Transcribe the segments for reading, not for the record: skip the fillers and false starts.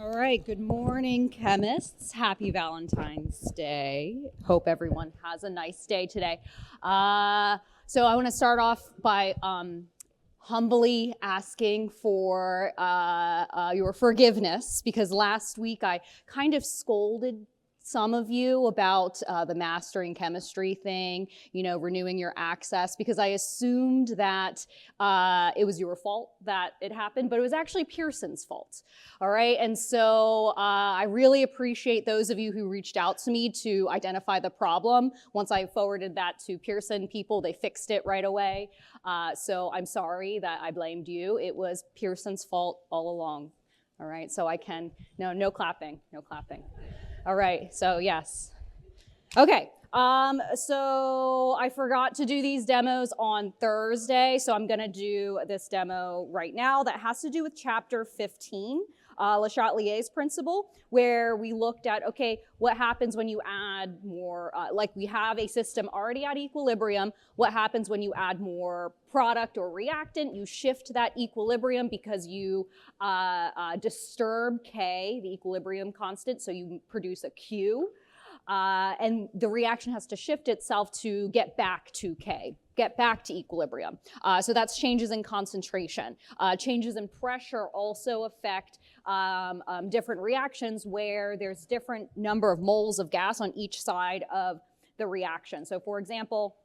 All right, good morning, chemists. Happy Valentine's Day. Hope everyone has a nice day today. So I want to start off by humbly asking for your forgiveness, because last week I kind of scolded some of you about the mastering chemistry thing, renewing your access, because I assumed that it was your fault that it happened, but it was actually Pearson's fault. All right, and so I really appreciate those of you who reached out to me to identify the problem. Once I forwarded that to Pearson people, they fixed it right away. So I'm sorry that I blamed you. It was Pearson's fault all along. All right, so no clapping. All right, so yes. Okay, so I forgot to do these demos on Thursday, so I'm gonna do this demo right now that has to do with chapter 15, Le Chatelier's principle, where we looked at, okay, what happens when you add more, like we have a system already at equilibrium, what happens when you add more product or reactant? You shift that equilibrium because you disturb K, the equilibrium constant, so you produce a Q. And the reaction has to shift itself to get back to K, get back to equilibrium. So that's changes in concentration. Changes in pressure also affect different reactions where there's different number of moles of gas on each side of the reaction. So for example,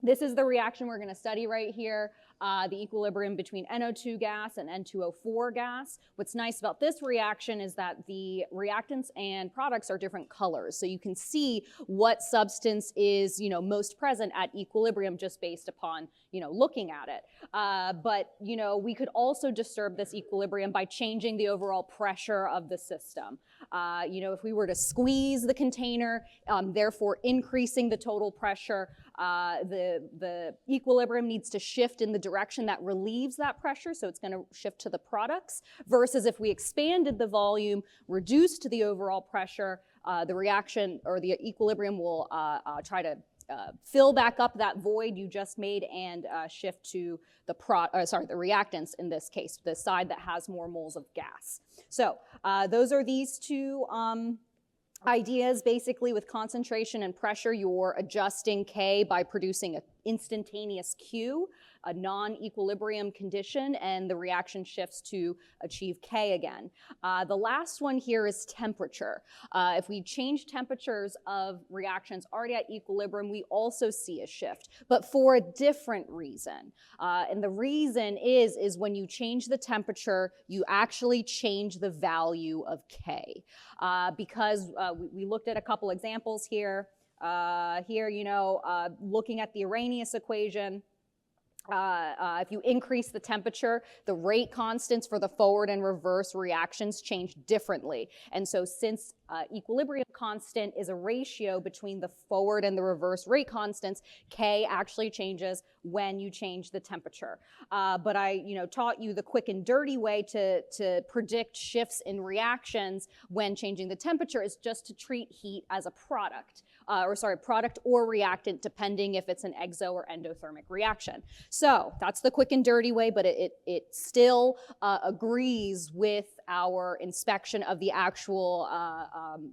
this is the reaction we're going to study right here, the equilibrium between NO2 gas and N2O4 gas. What's nice about this reaction is that the reactants and products are different colors. So you can see what substance is, most present at equilibrium just based upon, looking at it. But we could also disturb this equilibrium by changing the overall pressure of the system. If we were to squeeze the container, therefore increasing the total pressure, the equilibrium needs to shift in the direction that relieves that pressure, so it's going to shift to the products, versus if we expanded the volume, reduced the overall pressure, the reaction or the equilibrium will try to fill back up that void you just made and shift to the reactants in this case, the side that has more moles of gas. So those are these two ideas. Basically, with concentration and pressure, you're adjusting K by producing an instantaneous Q, a non-equilibrium condition, and the reaction shifts to achieve K again. The last one here is temperature. If we change temperatures of reactions already at equilibrium, we also see a shift, but for a different reason. And the reason is when you change the temperature, you actually change the value of K. Because we looked at a couple examples here. Looking at the Arrhenius equation, if you increase the temperature, the rate constants for the forward and reverse reactions change differently. And so since equilibrium constant is a ratio between the forward and the reverse rate constants, K actually changes when you change the temperature. But I taught you the quick and dirty way to predict shifts in reactions when changing the temperature is just to treat heat as a product. Product or reactant, depending if it's an exo or endothermic reaction. So that's the quick and dirty way, but it still agrees with our inspection of the actual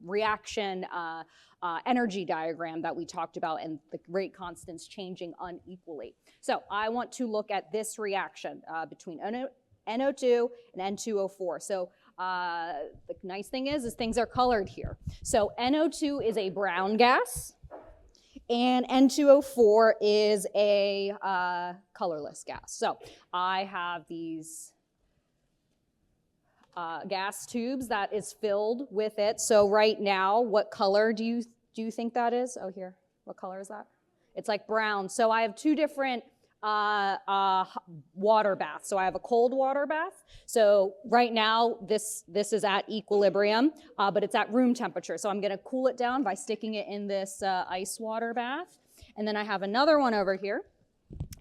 reaction energy diagram that we talked about and the rate constants changing unequally. So I want to look at this reaction between NO2 and N2O4. So the nice thing is things are colored here. So NO2 is a brown gas, and N2O4 is a colorless gas. So I have these gas tubes that is filled with it. So right now, what color do you think that is? Oh, here. What color is that? It's like brown. So I have two different water baths. So I have a cold water bath. So right now, this is at equilibrium, but it's at room temperature. So I'm going to cool it down by sticking it in this ice water bath. And then I have another one over here.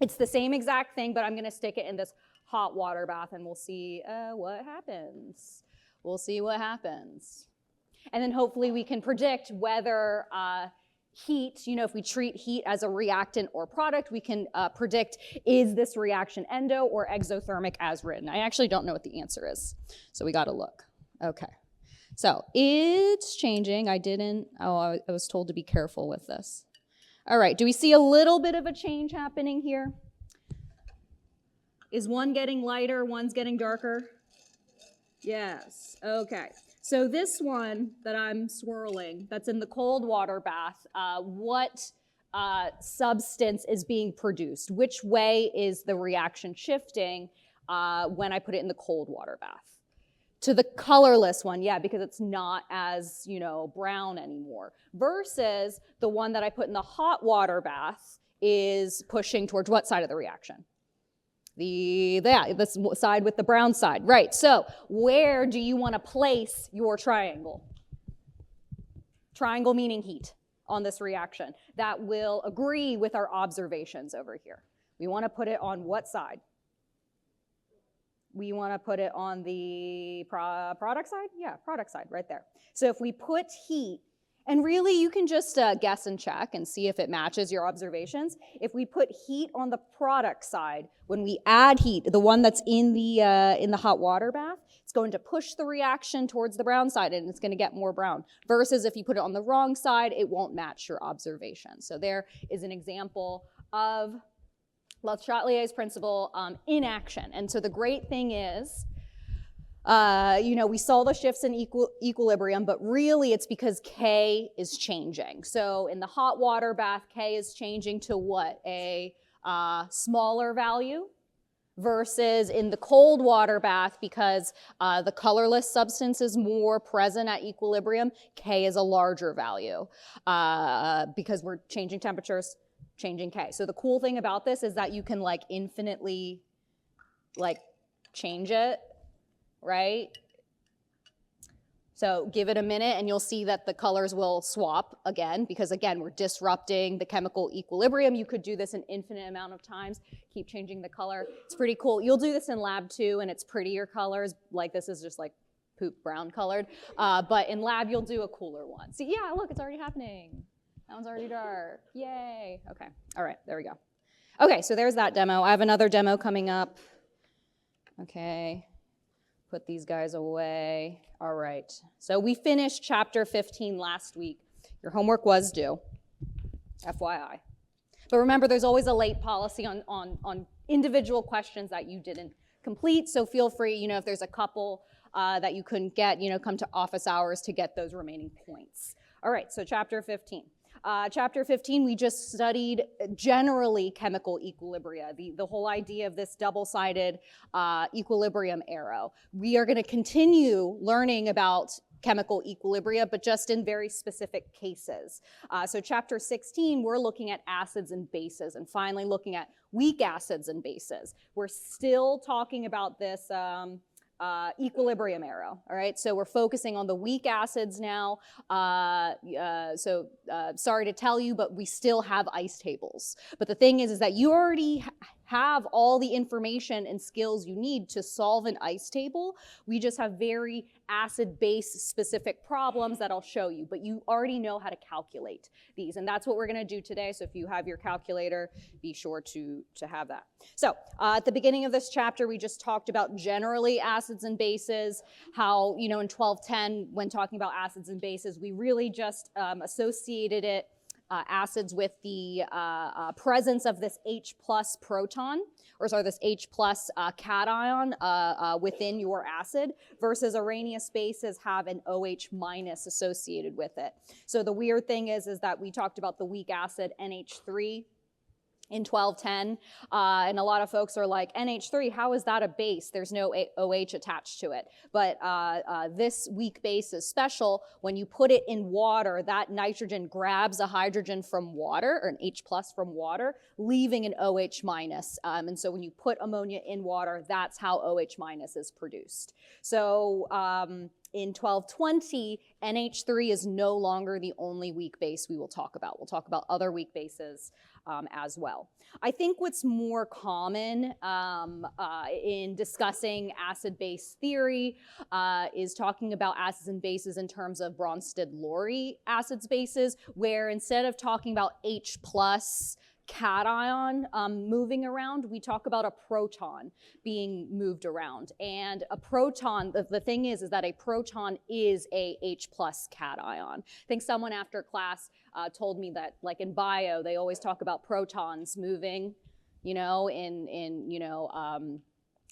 It's the same exact thing, but I'm going to stick it in this hot water bath, and we'll see what happens. We'll see what happens. And then hopefully we can predict whether heat, if we treat heat as a reactant or product, we can predict, is this reaction endo or exothermic as written? I actually don't know what the answer is, so we got to look. Okay. So it's changing. I was told to be careful with this. All right, do we see a little bit of a change happening here? Is one getting lighter, one's getting darker? Yes, okay. So this one that I'm swirling, that's in the cold water bath, what substance is being produced? Which way is the reaction shifting when I put it in the cold water bath? To the colorless one, yeah, because it's not as, brown anymore. Versus the one that I put in the hot water bath is pushing towards what side of the reaction? This side with the brown side, right. So where do you want to place your triangle? Triangle meaning heat on this reaction. That will agree with our observations over here. We want to put it on what side? We want to put it on the product side? Yeah, product side, right there. So if we put heat, and really you can just guess and check and see if it matches your observations. If we put heat on the product side, when we add heat, the one that's in the hot water bath, it's going to push the reaction towards the brown side and it's going to get more brown. Versus if you put it on the wrong side, it won't match your observation. So there is an example of Le Chatelier's principle in action. And so the great thing is, we saw the shifts in equilibrium, but really it's because K is changing. So in the hot water bath, K is changing to what? A smaller value. Versus in the cold water bath, because the colorless substance is more present at equilibrium, K is a larger value because we're changing temperatures, changing K. So the cool thing about this is that you can infinitely change it, right? So give it a minute and you'll see that the colors will swap again, because again, we're disrupting the chemical equilibrium. You could do this an infinite amount of times, keep changing the color. It's pretty cool. You'll do this in lab too, and it's prettier colors. This is just poop brown colored. But in lab, you'll do a cooler one. See, yeah, look, it's already happening. That one's already dark. Yay. Okay. All right, there we go. Okay, so there's that demo. I have another demo coming up. Okay. Put these guys away. All right. So we finished chapter 15 last week. Your homework was due, FYI. But remember, there's always a late policy on individual questions that you didn't complete. So feel free, if there's a couple that you couldn't get, come to office hours to get those remaining points. All right, so chapter 15. Chapter 15, we just studied generally chemical equilibria, the whole idea of this double-sided equilibrium arrow. We are going to continue learning about chemical equilibria, but just in very specific cases. So chapter 16, we're looking at acids and bases, and finally looking at weak acids and bases. We're still talking about this equilibrium arrow, all right? So we're focusing on the weak acids now. Sorry to tell you, but we still have ice tables. But the thing is that you already have all the information and skills you need to solve an ice table. We just have very acid-base specific problems that I'll show you, but you already know how to calculate these, and that's what we're gonna do today. So if you have your calculator, be sure to have that. So at the beginning of this chapter, we just talked about generally acids and bases, how, in 1210, when talking about acids and bases, we really just associated it acids with the presence of this H plus proton, this H plus cation within your acid, versus Arrhenius bases have an OH minus associated with it. So the weird thing is that we talked about the weak acid NH3 in 1210, and a lot of folks are like, NH3, how is that a base? There's no OH attached to it. But this weak base is special. When you put it in water, that nitrogen grabs a hydrogen from water, or an H plus from water, leaving an OH minus. And so when you put ammonia in water, that's how OH minus is produced. So in 1220, NH3 is no longer the only weak base we will talk about. We'll talk about other weak bases as well. I think what's more common in discussing acid-base theory is talking about acids and bases in terms of Bronsted-Lowry acids bases, where instead of talking about H plus cation moving around, we talk about a proton being moved around. And a proton, the thing is that a proton is a H plus cation. I think someone after class told me that, like in bio, they always talk about protons moving, you know,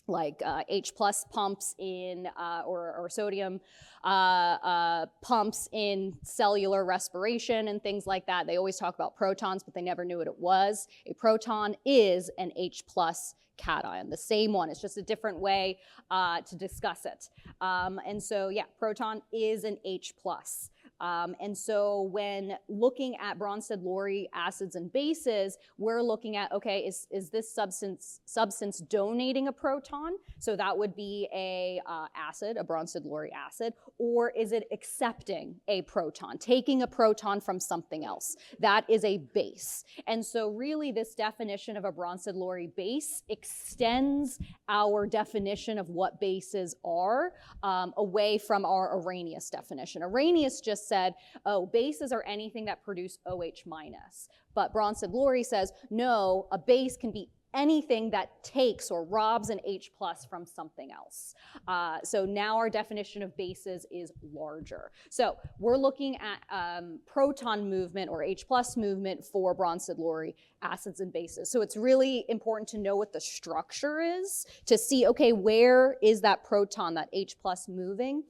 like H plus pumps in, or sodium pumps in cellular respiration and things like that. They always talk about protons, but they never knew what it was. A proton is an H plus cation, the same one. It's just a different way to discuss it. And so, yeah, proton is an H plus. And so when looking at Bronsted-Lowry acids and bases, we're looking at, okay, is this substance donating a proton? So that would be a acid, a Bronsted-Lowry acid, or is it accepting a proton, taking a proton from something else? That is a base. And so really this definition of a Bronsted-Lowry base extends our definition of what bases are away from our Arrhenius definition. Arrhenius just said, oh, bases are anything that produce OH minus. But Bronsted-Lowry says, no, a base can be anything that takes or robs an H plus from something else. So now our definition of bases is larger. So we're looking at proton movement or H plus movement for Bronsted-Lowry acids and bases. So it's really important to know what the structure is to see, okay, where is that proton, that H plus moving?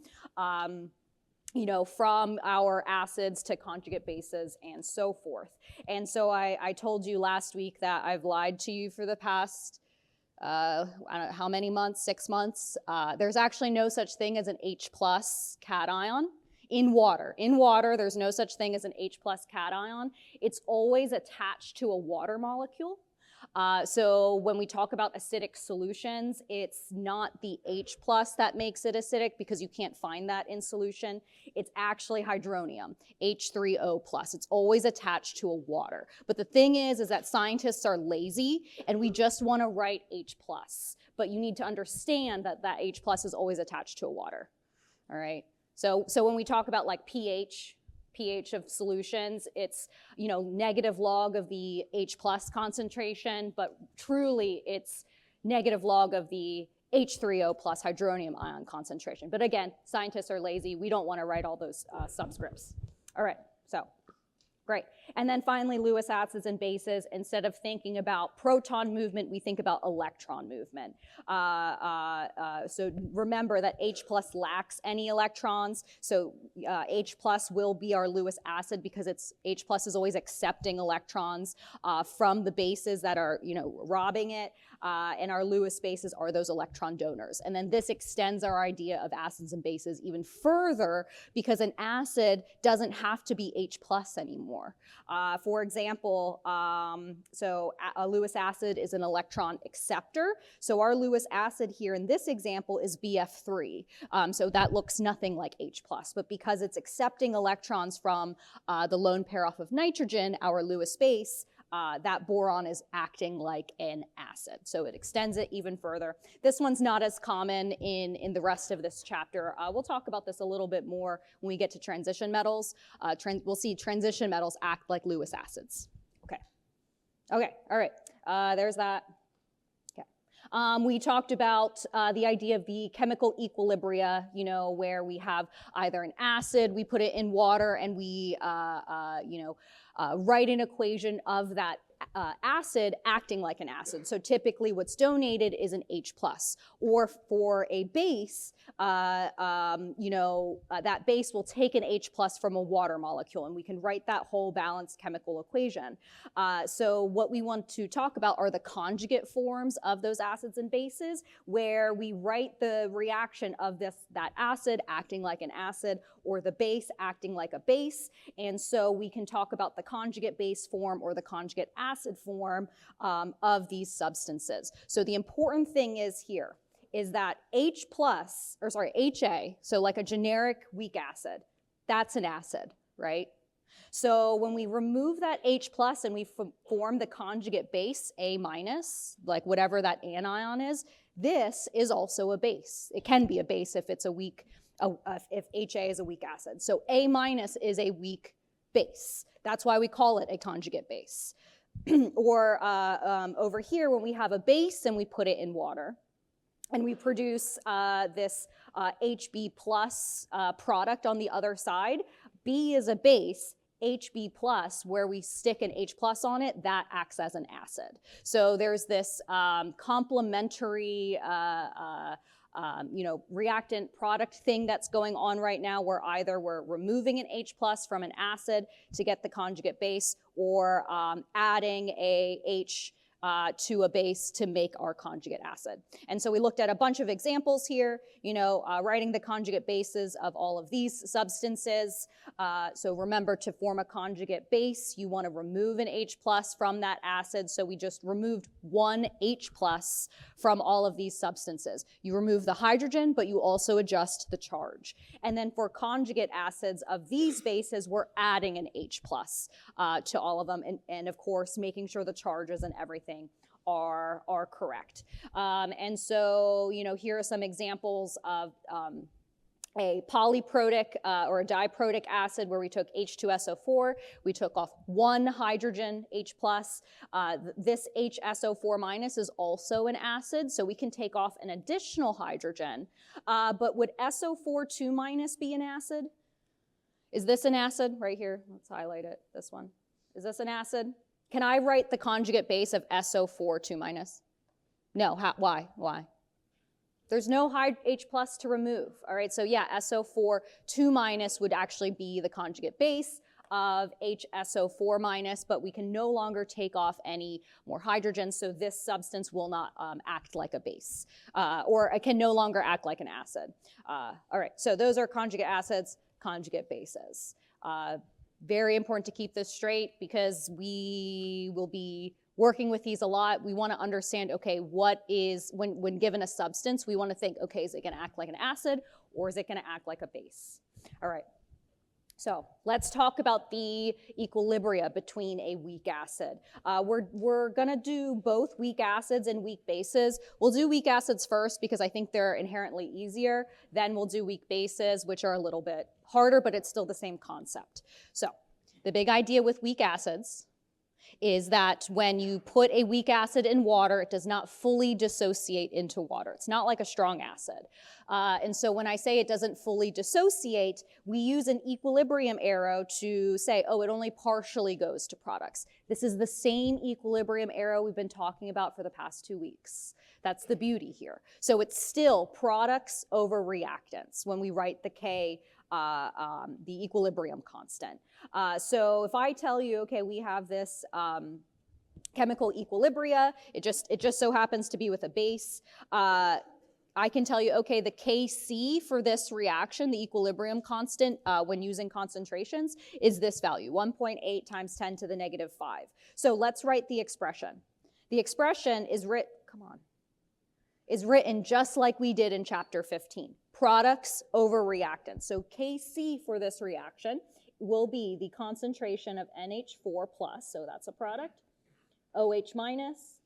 You know, from our acids to conjugate bases and so forth. And so I told you last week that I've lied to you for the past, I don't know how many months, 6 months. There's actually no such thing as an H plus cation in water. In water, there's no such thing as an H plus cation. It's always attached to a water molecule. So when we talk about acidic solutions, it's not the H plus that makes it acidic because you can't find that in solution. It's actually hydronium, H3O plus. It's always attached to a water. But the thing is that scientists are lazy and we just want to write H plus. But you need to understand that that H plus is always attached to a water. All right. So when we talk about like pH of solutions, it's, you know, negative log of the H plus concentration, but truly it's negative log of the H3O plus hydronium ion concentration. But again, scientists are lazy. We don't want to write all those subscripts. All right, so great. And then finally, Lewis acids and bases. Instead of thinking about proton movement, we think about electron movement. So remember that H plus lacks any electrons. So H plus will be our Lewis acid because H plus is always accepting electrons from the bases that are, you know, robbing it. And our Lewis bases are those electron donors. And then this extends our idea of acids and bases even further because an acid doesn't have to be H plus anymore. For example, so a Lewis acid is an electron acceptor. So our Lewis acid here in this example is BF3. So that looks nothing like H plus, but because it's accepting electrons from the lone pair off of nitrogen, our Lewis base, that boron is acting like an acid. So it extends it even further. This one's not as common in the rest of this chapter. We'll talk about this a little bit more when we get to transition metals. We'll see transition metals act like Lewis acids. Okay, all right, there's that. Okay. We talked about the idea of the chemical equilibria, you know, where we have either an acid, we put it in water, and we, write an equation of that acid acting like an acid. So typically what's donated is an H plus, or for a base, that base will take an H plus from a water molecule, and we can write that whole balanced chemical equation. So what we want to talk about are the conjugate forms of those acids and bases, where we write the reaction of that acid acting like an acid, or the base acting like a base. And so we can talk about the conjugate base form or the conjugate acid form of these substances. So the important thing is that HA, so like a generic weak acid, that's an acid, right? So when we remove that H plus and we form the conjugate base A minus, like whatever that anion is, this is also a base. It can be a base if it's a weak, if HA is a weak acid. So A minus is a weak base. That's why we call it a conjugate base. or over here when we have a base and we put it in water, and we produce this HB plus product on the other side. B is a base. HB plus, where we stick an H plus on it, that acts as an acid. So there's this complementary reactant product thing that's going on right now, where either we're removing an H plus from an acid to get the conjugate base, or adding a H to a base to make our conjugate acid. And so we looked at a bunch of examples here, writing the conjugate bases of all of these substances. So remember, to form a conjugate base, you want to remove an H plus from that acid. So we just removed one H plus from all of these substances. You remove the hydrogen, but you also adjust the charge. And then for conjugate acids of these bases, we're adding an H plus to all of them. And of course, making sure the charges and everything are correct. And so, here are some examples of a polyprotic or a diprotic acid where we took H2SO4, we took off one hydrogen, H plus. This HSO4 minus is also an acid, so we can take off an additional hydrogen. But would SO4 2 minus be an acid? Is this an acid right here? Let's highlight it, this one. Is this an acid? Can I write the conjugate base of SO4 2 minus? No, why? There's no H plus to remove, all right? So yeah, SO4 2 minus would actually be the conjugate base of HSO4 minus, but we can no longer take off any more hydrogen, so this substance will not act like a base, or it can no longer act like an acid. All right, so those are conjugate acids, conjugate bases. Very important to keep this straight because we will be working with these a lot. We want to understand, okay, what is, when given a substance, we want to think, okay, is it going to act like an acid or is it going to act like a base? All right. So let's talk about the equilibria between a weak acid. We're going to do both weak acids and weak bases. We'll do weak acids first because I think they're inherently easier. Then we'll do weak bases, which are a little bit harder, but it's still the same concept. So the big idea with weak acids is that when you put a weak acid in water, it does not fully dissociate into water. It's not like a strong acid. And so when I say it doesn't fully dissociate, we use an equilibrium arrow to say, oh, it only partially goes to products. This is the same equilibrium arrow we've been talking about for the past 2 weeks. That's the beauty here. So it's still products over reactants when we write the K, the equilibrium constant. So if I tell you, okay, we have this chemical equilibria, it just so happens to be with a base. I can tell you, okay, the Kc for this reaction, the equilibrium constant when using concentrations, is this value, 1.8 times 10 to the negative 5. So let's write the expression. The expression is written just like we did in chapter 15, products over reactants. So Kc for this reaction will be the concentration of NH4 plus, so that's a product, OH minus,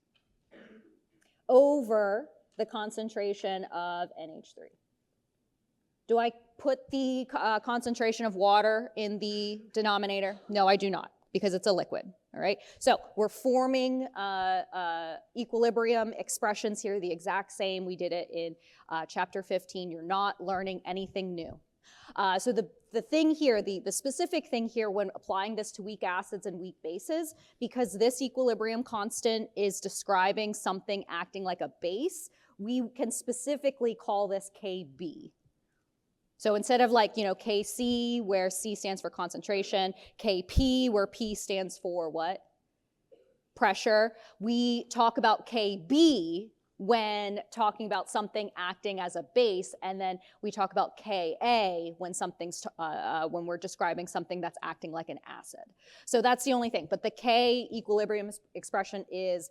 over the concentration of NH3. Do I put the concentration of water in the denominator? No, I do not, because it's a liquid, all right? So we're forming equilibrium expressions here, the exact same. We did it in chapter 15. You're not learning anything new. So the thing here, the specific thing here when applying this to weak acids and weak bases, because this equilibrium constant is describing something acting like a base, we can specifically call this Kb. So instead of like, Kc, where C stands for concentration, Kp, where P stands for what? Pressure. We talk about Kb when talking about something acting as a base, and then we talk about Ka when when we're describing something that's acting like an acid. So that's the only thing, but the K equilibrium expression is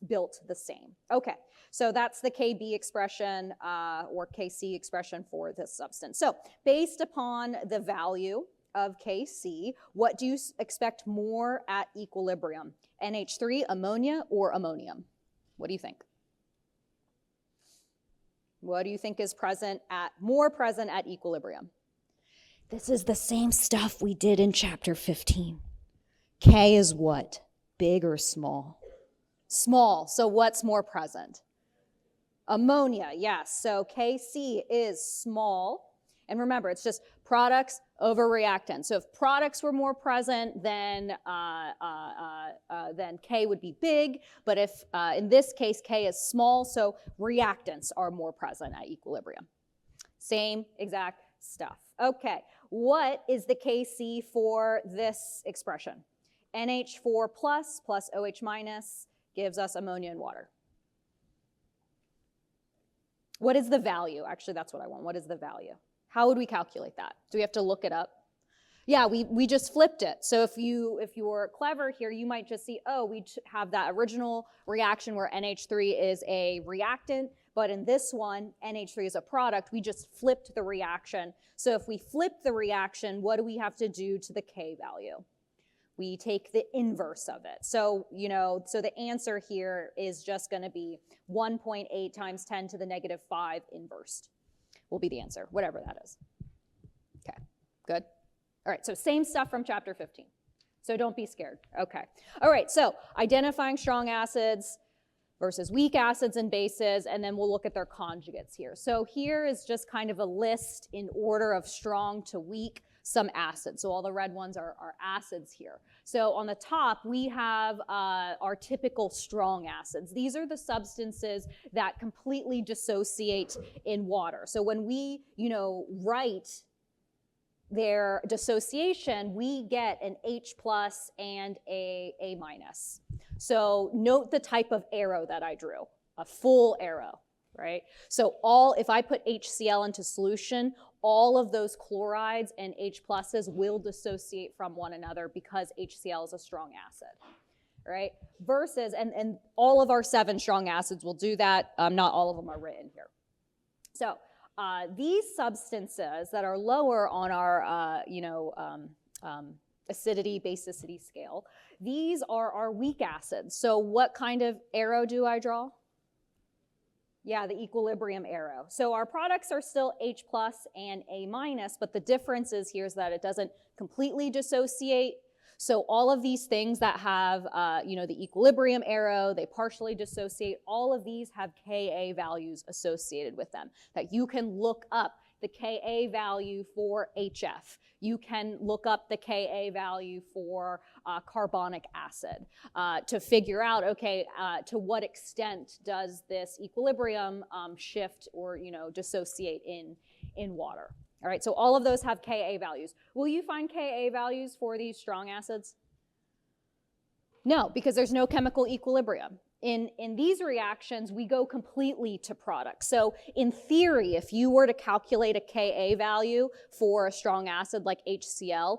built the same. Okay, so that's the Kb expression or Kc expression for this substance. So based upon the value of Kc, what do you expect more at equilibrium? NH3, ammonia, or ammonium? What do you think? What do you think is more present at equilibrium? This is the same stuff we did in chapter 15. K is what? Big or small? Small. So what's more present? Ammonia, yes. So Kc is small. And remember, it's just products over reactants. So if products were more present, then K would be big. But if, in this case, K is small, so reactants are more present at equilibrium. Same exact stuff. Okay, what is the Kc for this expression? NH4 plus OH minus gives us ammonia and water. What is the value? Actually, that's what I want. What is the value? How would we calculate that? Do we have to look it up? Yeah, we just flipped it. So if you were clever here, you might just see, oh, we have that original reaction where NH3 is a reactant, but in this one, NH3 is a product. We just flipped the reaction. So if we flip the reaction, what do we have to do to the K value? We take the inverse of it. So, so the answer here is just going to be 1.8 times 10 to the negative 5 inversed will be the answer, whatever that is. Okay, good. All right, so same stuff from chapter 15. So don't be scared. Okay. All right, so identifying strong acids versus weak acids and bases, and then we'll look at their conjugates here. So here is just kind of a list in order of strong to weak, some acids. So all the red ones are acids here. So on the top, we have our typical strong acids. These are the substances that completely dissociate in water. So when we, write their dissociation, we get an H plus and a minus. So note the type of arrow that I drew, a full arrow, right? So if I put HCl into solution, all of those chlorides and H pluses will dissociate from one another because HCl is a strong acid, right? Versus, and all of our 7 strong acids will do that. Not all of them are written here. So these substances that are lower on our, acidity, basicity scale, these are our weak acids. So what kind of arrow do I draw? Yeah, the equilibrium arrow. So our products are still H plus and A minus, but the difference is here is that it doesn't completely dissociate. So all of these things that have, the equilibrium arrow, they partially dissociate. All of these have Ka values associated with them that you can look up the Ka value for HF. You can look up the Ka value for carbonic acid to figure out, okay, to what extent does this equilibrium shift or, dissociate in water. All right, so all of those have Ka values. Will you find Ka values for these strong acids? No, because there's no chemical equilibrium. In these reactions, we go completely to products. So in theory, if you were to calculate a Ka value for a strong acid like HCl,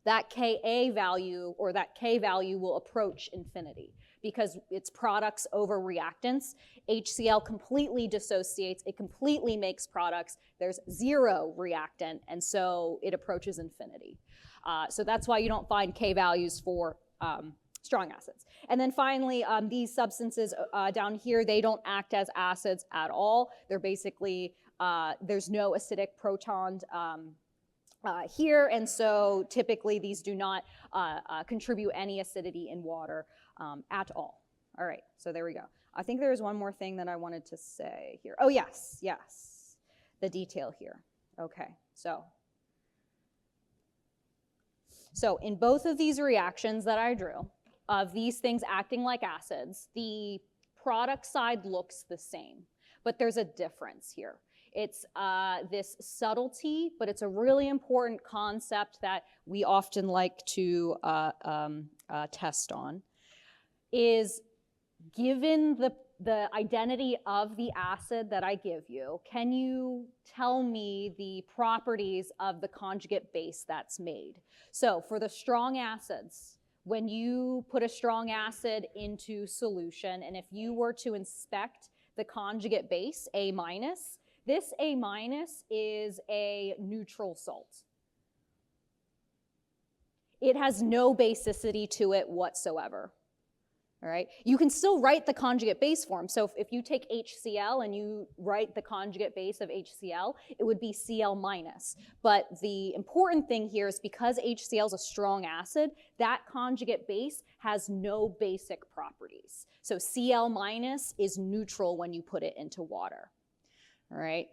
that Ka value or that K value will approach infinity because it's products over reactants. HCl completely dissociates, it completely makes products. There's 0 reactant, and so it approaches infinity. So that's why you don't find K values for strong acids. And then finally, these substances down here, they don't act as acids at all. They're basically, there's no acidic proton here, and so typically these do not contribute any acidity in water at all. All right, so there we go. I think there's one more thing that I wanted to say here. Oh, yes, the detail here. Okay, so in both of these reactions that I drew, of these things acting like acids, the product side looks the same, but there's a difference here. It's this subtlety, but it's a really important concept that we often like to test on, is given the identity of the acid that I give you, can you tell me the properties of the conjugate base that's made? So for the strong acids, when you put a strong acid into solution, and if you were to inspect the conjugate base, A minus, this A minus is a neutral salt. It has no basicity to it whatsoever. All right, you can still write the conjugate base form. So if you take HCl and you write the conjugate base of HCl, it would be Cl minus. But the important thing here is because HCl is a strong acid, that conjugate base has no basic properties. So Cl minus is neutral when you put it into water. All right.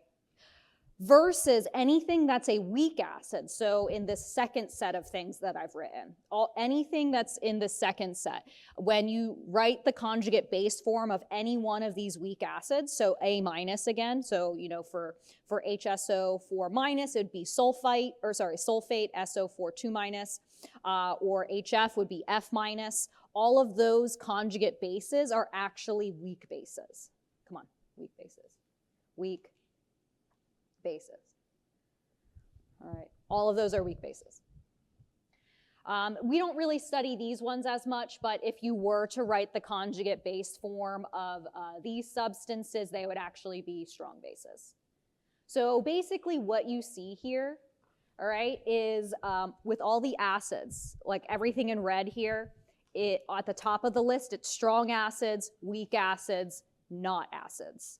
Versus anything that's a weak acid. So in the second set of things that I've written, anything that's in the second set, when you write the conjugate base form of any one of these weak acids, so A minus again, so for HSO4 minus, it would be sulfate, SO4 2 minus, or HF would be F minus. All of those conjugate bases are actually weak bases. Come on, weak bases. Weak bases. All right, all of those are weak bases. We don't really study these ones as much, but if you were to write the conjugate base form of these substances, they would actually be strong bases. So basically what you see here, all right, is with all the acids, like everything in red here, at the top of the list, it's strong acids, weak acids, not acids.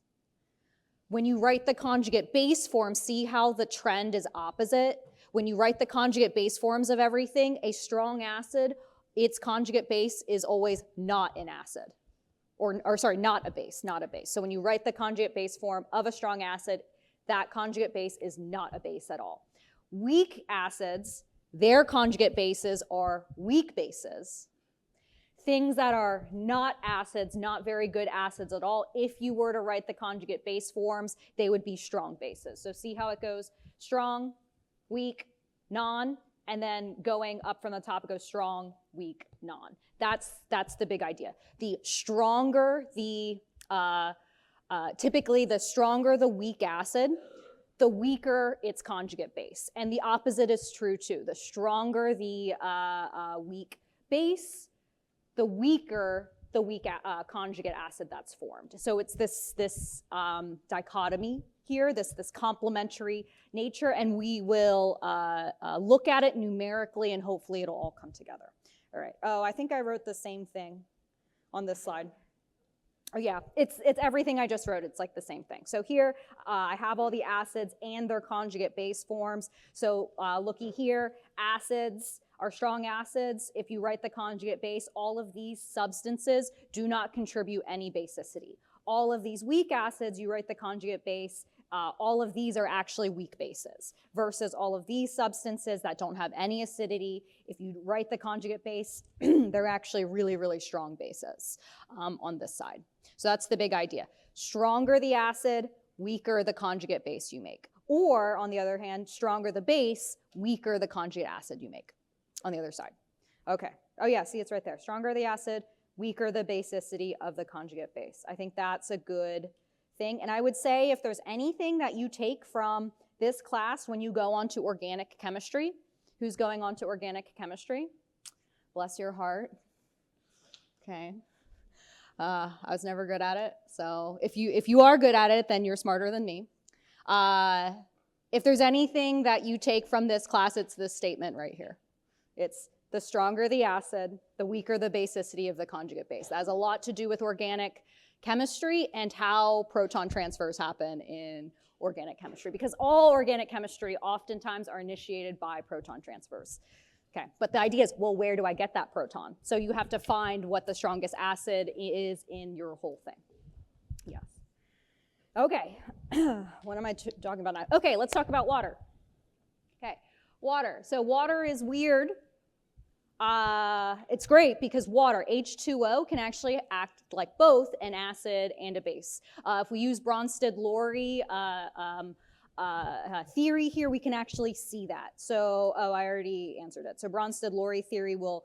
When you write the conjugate base form, see how the trend is opposite? When you write the conjugate base forms of everything, a strong acid, its conjugate base is always not an acid. Or sorry, not a base. So when you write the conjugate base form of a strong acid, that conjugate base is not a base at all. Weak acids, their conjugate bases are weak bases. Things that are not acids, not very good acids at all, if you were to write the conjugate base forms, they would be strong bases. So see how it goes? Strong, weak, non, and then going up from the top, it goes strong, weak, non. That's the big idea. The stronger typically the stronger the weak acid, the weaker its conjugate base. And the opposite is true too. The stronger the weak base, the weaker the weak conjugate acid that's formed. So it's this dichotomy here, this complementary nature, and we will look at it numerically, and hopefully it'll all come together. All right. Oh, I think I wrote the same thing on this slide. Oh yeah, it's everything I just wrote. It's like the same thing. So here I have all the acids and their conjugate base forms. So looky here, acids are strong acids. If you write the conjugate base, all of these substances do not contribute any basicity. All of these weak acids, you write the conjugate base, all of these are actually weak bases versus all of these substances that don't have any acidity. If you write the conjugate base, they're actually really, really strong bases on this side. So that's the big idea. Stronger the acid, weaker the conjugate base you make. Or on the other hand, stronger the base, weaker the conjugate acid you make on the other side. Okay. Oh yeah, see it's right there. Stronger the acid, weaker the basicity of the conjugate base. I think that's a good thing. And I would say if there's anything that you take from this class when you go on to organic chemistry, who's going on to organic chemistry? Bless your heart. Okay. I was never good at it. So if you are good at it, then you're smarter than me. If there's anything that you take from this class, it's this statement right here. It's the stronger the acid, the weaker the basicity of the conjugate base. That has a lot to do with organic chemistry and how proton transfers happen in organic chemistry, because all organic chemistry oftentimes are initiated by proton transfers. Okay, but the idea is, well, where do I get that proton? So you have to find what the strongest acid is in your whole thing. Yes. Okay, what am I talking about now? Okay, let's talk about water. Okay, water. So water is weird. It's great because water, H2O, can actually act like both an acid and a base. If we use Bronsted-Lowry theory here, we can actually see that. So, I already answered it. So Bronsted-Lowry theory will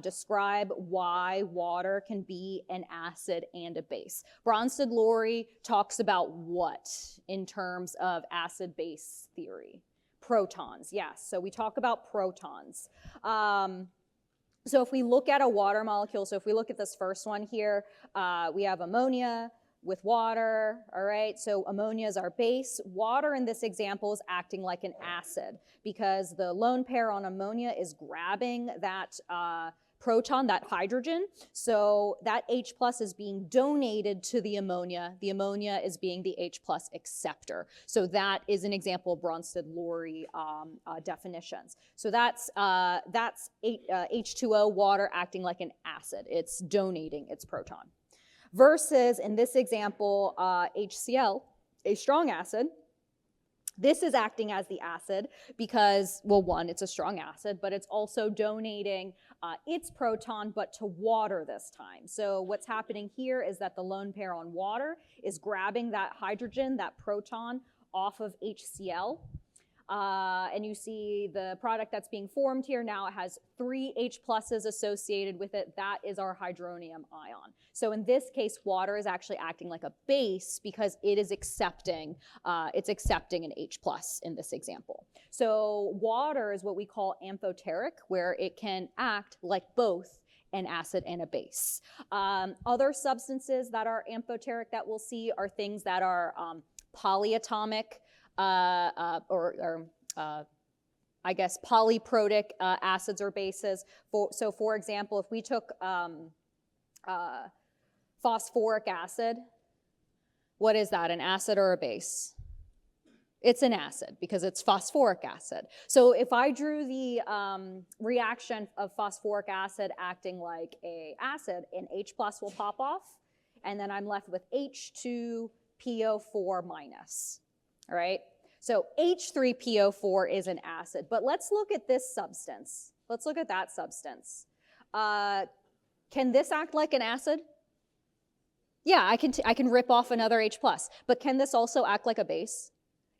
describe why water can be an acid and a base. Bronsted-Lowry talks about what in terms of acid-base theory? Protons, yes. So we talk about protons. So if we look at a water molecule, so if we look at this first one here, we have ammonia with water, all right? So ammonia is our base. Water in this example is acting like an acid because the lone pair on ammonia is grabbing that proton, that hydrogen. So that H plus is being donated to the ammonia. The ammonia is being the H plus acceptor. So that is an example of Bronsted-Lowry definitions. So that's H2O, water acting like an acid. It's donating its proton. Versus, in this example, HCl, a strong acid. This is acting as the acid because, well, one, it's a strong acid, but it's also donating its proton, but to water this time. So what's happening here is that the lone pair on water is grabbing that hydrogen, that proton, off of HCl. And you see the product that's being formed here. Now it has 3 H pluses associated with it. That is our hydronium ion. So in this case, water is actually acting like a base because it is accepting, an H plus in this example. So water is what we call amphoteric, where it can act like both an acid and a base. Other substances that are amphoteric that we'll see are things that are polyatomic, I guess polyprotic acids or bases. So for example, if we took phosphoric acid, what is that, an acid or a base? It's an acid because it's phosphoric acid. So if I drew the reaction of phosphoric acid acting like an acid, an H plus will pop off, and then I'm left with H2PO4 minus. All right, so H3PO4 is an acid, but let's look at this substance. Let's look at that substance. Can this act like an acid? Yeah, I can rip off another H plus, but can this also act like a base?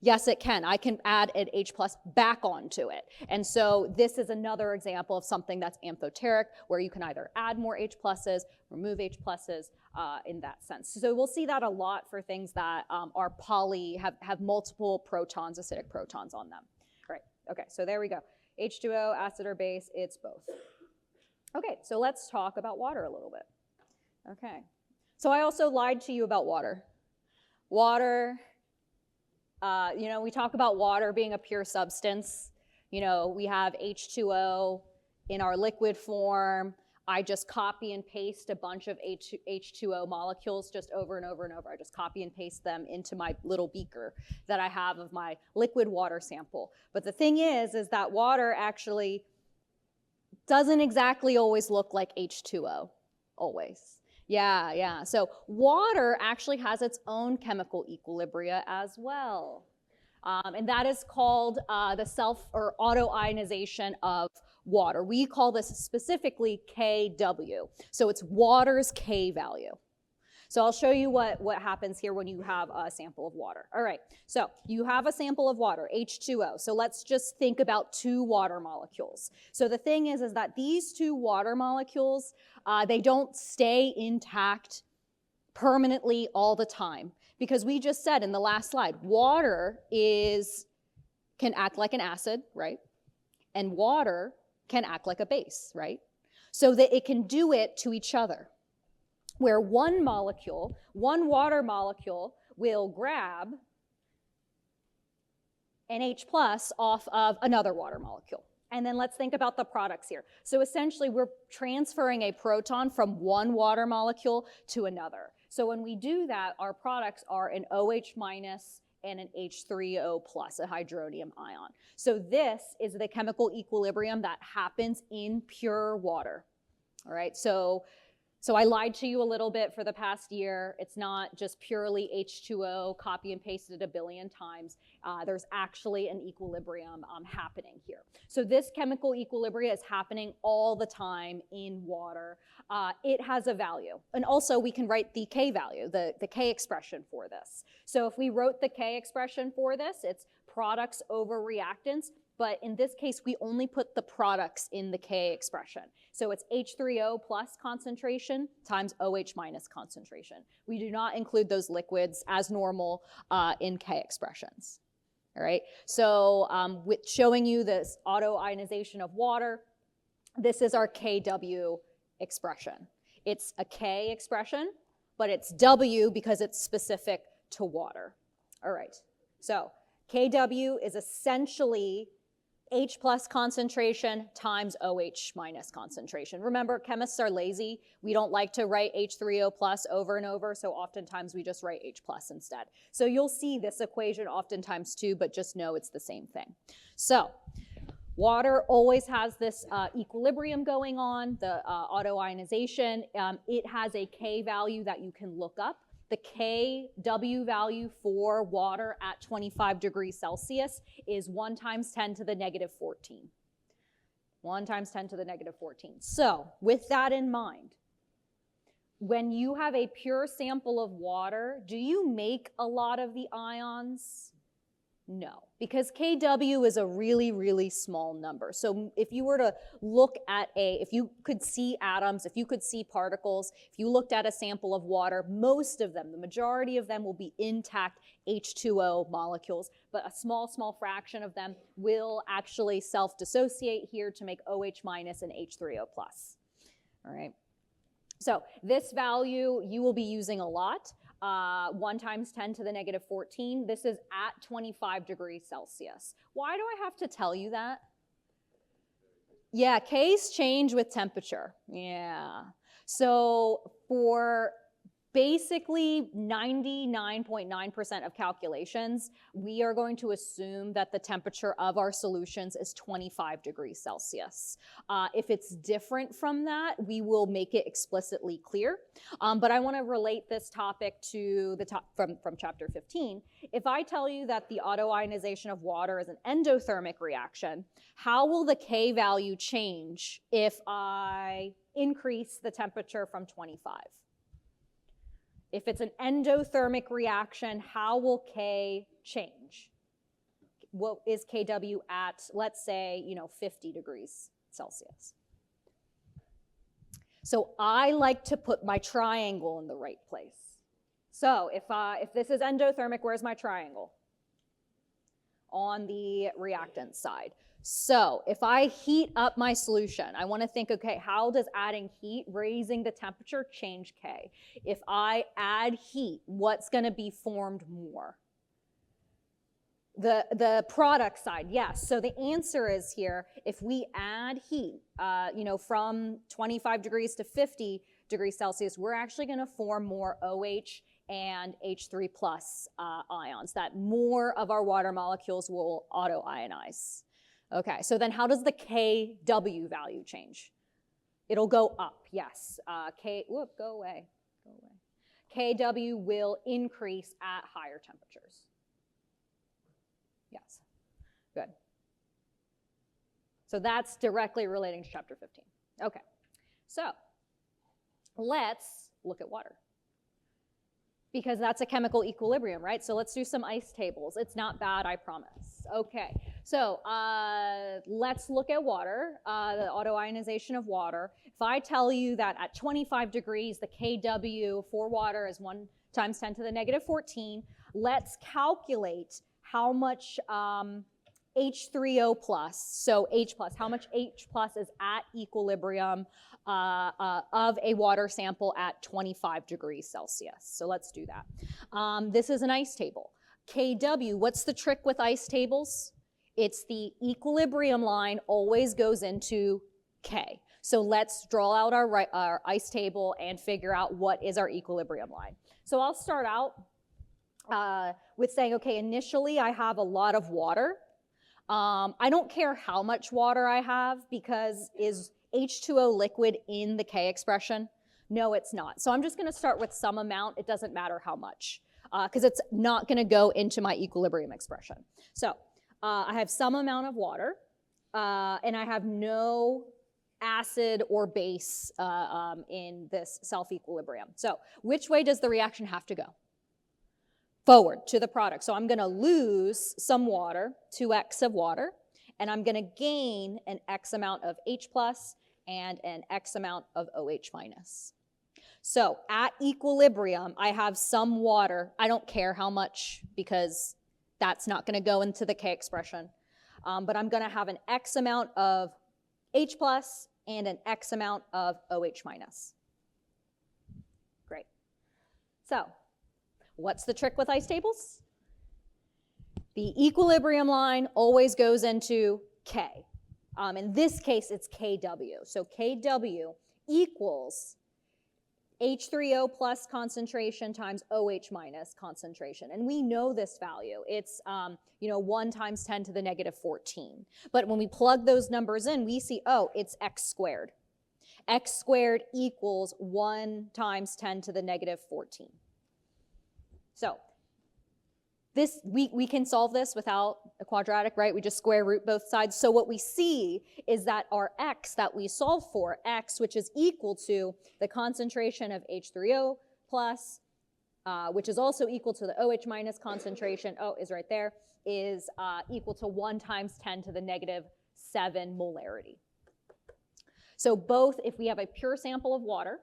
Yes, it can. I can add an H plus back onto it. And so this is another example of something that's amphoteric, where you can either add more H pluses, remove H pluses in that sense. So we'll see that a lot for things that are have multiple protons, acidic protons on them. All right, okay, so there we go. H2O, acid or base, it's both. Okay, so let's talk about water a little bit. Okay, so I also lied to you about water. Water, we talk about water being a pure substance. We have H2O in our liquid form. I just copy and paste a bunch of H2O molecules just over and over and over. I just copy and paste them into my little beaker that I have of my liquid water sample. But the thing is that water actually doesn't exactly always look like H2O, always. Yeah. So water actually has its own chemical equilibria as well. And that is called the self or autoionization of water. We call this specifically Kw. So it's water's K value. So I'll show you what happens here when you have a sample of water. All right, so you have a sample of water, H2O. So let's just think about 2 water molecules. So the thing is that these 2 water molecules, they don't stay intact permanently all the time. Because we just said in the last slide, water can act like an acid, right? And water can act like a base, right? So that it can do it to each other. Where one water molecule, will grab an H plus off of another water molecule. And then let's think about the products here. So essentially, we're transferring a proton from one water molecule to another. So when we do that, our products are an OH minus and an H3O plus, a hydronium ion. So this is the chemical equilibrium that happens in pure water. All right, so I lied to you a little bit for the past year. It's not just purely H2O, copy and pasted a billion times. There's actually an equilibrium happening here. So this chemical equilibrium is happening all the time in water. It has a value. And also we can write the K value, the K expression for this. So if we wrote the K expression for this, it's products over reactants. But in this case, we only put the products in the K expression. So it's H3O plus concentration times OH minus concentration. We do not include those liquids as normal in K expressions. All right, so with showing you this autoionization of water, this is our KW expression. It's a K expression, but it's W because it's specific to water. All right, so KW is essentially H plus concentration times OH minus concentration. Remember, chemists are lazy. We don't like to write H3O plus over and over, so oftentimes we just write H plus instead. So you'll see this equation oftentimes too, but just know it's the same thing. So water always has this equilibrium going on, the autoionization. It has a K value that you can look up. The Kw value for water at 25 degrees Celsius is 1 times 10 to the negative 14. 1 times 10 to the negative 14. So with that in mind, when you have a pure sample of water, do you make a lot of the ions? No, because Kw is a really, really small number. So if you were to look at if you could see atoms, if you could see particles, if you looked at a sample of water, most of them, the majority of them will be intact H2O molecules, but a small, small fraction of them will actually self-dissociate here to make OH minus and H3O plus. All right. So this value you will be using a lot. 1 times 10 to the negative 14. This is at 25 degrees Celsius. Why do I have to tell you that? Yeah, K's change with temperature. Yeah. So for basically 99.9% of calculations, we are going to assume that the temperature of our solutions is 25 degrees Celsius. If it's different from that, we will make it explicitly clear. But I want to relate this topic to the from chapter 15. If I tell you that the autoionization of water is an endothermic reaction, how will the K value change if I increase the temperature from 25? If it's an endothermic reaction, how will K change? What is Kw at, let's say, 50 degrees Celsius? So I like to put my triangle in the right place. So if this is endothermic, where's my triangle? On the reactant side. So if I heat up my solution, I want to think, okay, how does adding heat, raising the temperature, change K? If I add heat, what's going to be formed more? The product side, yes. So the answer is here, if we add heat, from 25 degrees to 50 degrees Celsius, we're actually going to form more OH and H3 plus ions, that more of our water molecules will auto-ionize. Okay, so then how does the Kw value change? It'll go up, yes. Go away. Kw will increase at higher temperatures. Yes, good. So that's directly relating to chapter 15. Okay, so let's look at water, because that's a chemical equilibrium, right? So let's do some ice tables. It's not bad, I promise. Okay, so let's look at water, the autoionization of water. If I tell you that at 25 degrees, the Kw for water is 1 times 10 to the negative 14, let's calculate how much H3O plus, so H plus, how much H plus is at equilibrium of a water sample at 25 degrees Celsius. So let's do that. This is an ice table. Kw, what's the trick with ice tables? It's the equilibrium line always goes into K. So let's draw out our ice table and figure out what is our equilibrium line. So I'll start out with saying, okay, initially I have a lot of water. I don't care how much water I have, because is H2O liquid in the K expression? No, it's not. So I'm just going to start with some amount. It doesn't matter how much, because it's not going to go into my equilibrium expression. So I have some amount of water, and I have no acid or base in this self-equilibrium. So which way does the reaction have to go? Forward to the product. So I'm going to lose some water, 2x of water, and I'm going to gain an x amount of H plus and an x amount of OH minus. So at equilibrium, I have some water. I don't care how much, because that's not going to go into the K expression. But I'm going to have an x amount of H plus and an x amount of OH minus. Great. So what's the trick with ice tables? The equilibrium line always goes into K. In this case, it's Kw. So Kw equals H3O plus concentration times OH minus concentration. And we know this value. It's 1 times 10 to the negative 14. But when we plug those numbers in, we see, oh, it's x squared. X squared equals 1 times 10 to the negative 14. So this, we can solve this without a quadratic, right? We just square root both sides. So what we see is that our x that we solve for, x, which is equal to the concentration of H3O plus, which is also equal to the OH minus concentration, oh, is right there, is equal to 1 times 10 to the negative 7 molarity. So both, if we have a pure sample of water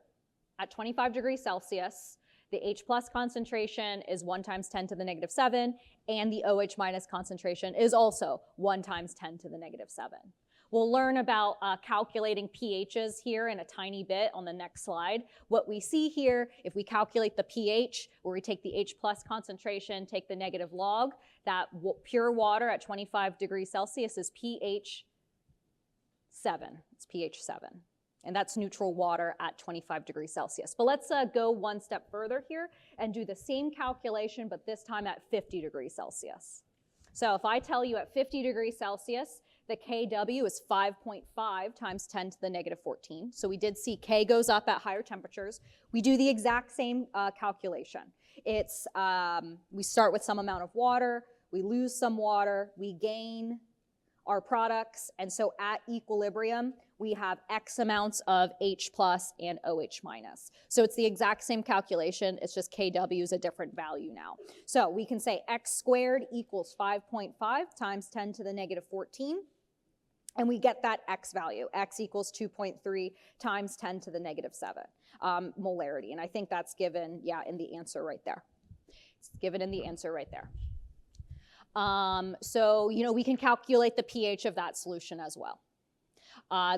at 25 degrees Celsius, the H plus concentration is 1 times 10 to the negative 7, and the OH minus concentration is also 1 times 10 to the negative 7. We'll learn about calculating pHs here in a tiny bit on the next slide. What we see here, if we calculate the pH, where we take the H plus concentration, take the negative log, that pure water at 25 degrees Celsius is pH 7. It's pH 7. And that's neutral water at 25 degrees Celsius. But let's go one step further here and do the same calculation, but this time at 50 degrees Celsius. So if I tell you at 50 degrees Celsius, the Kw is 5.5 times 10 to the negative 14. So we did see K goes up at higher temperatures. We do the exact same calculation. It's, we start with some amount of water, we lose some water, we gain our products, and so at equilibrium, we have X amounts of H plus and OH minus. So it's the exact same calculation, it's just Kw is a different value now. So we can say X squared equals 5.5 times 10 to the negative 14, and we get that X value. X equals 2.3 times 10 to the negative 7 molarity, and I think that's given, yeah, in the answer right there. It's given in the answer right there. So, we can calculate the pH of that solution as well.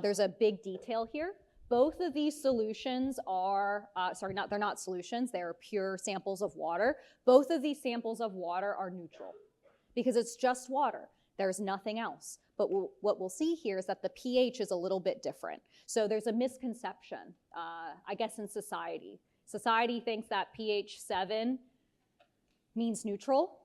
There's a big detail here. Both of these solutions are, they're not solutions, they're pure samples of water. Both of these samples of water are neutral because it's just water. There's nothing else. But what we'll see here is that the pH is a little bit different. So there's a misconception, I guess, in society. Society thinks that pH 7 means neutral.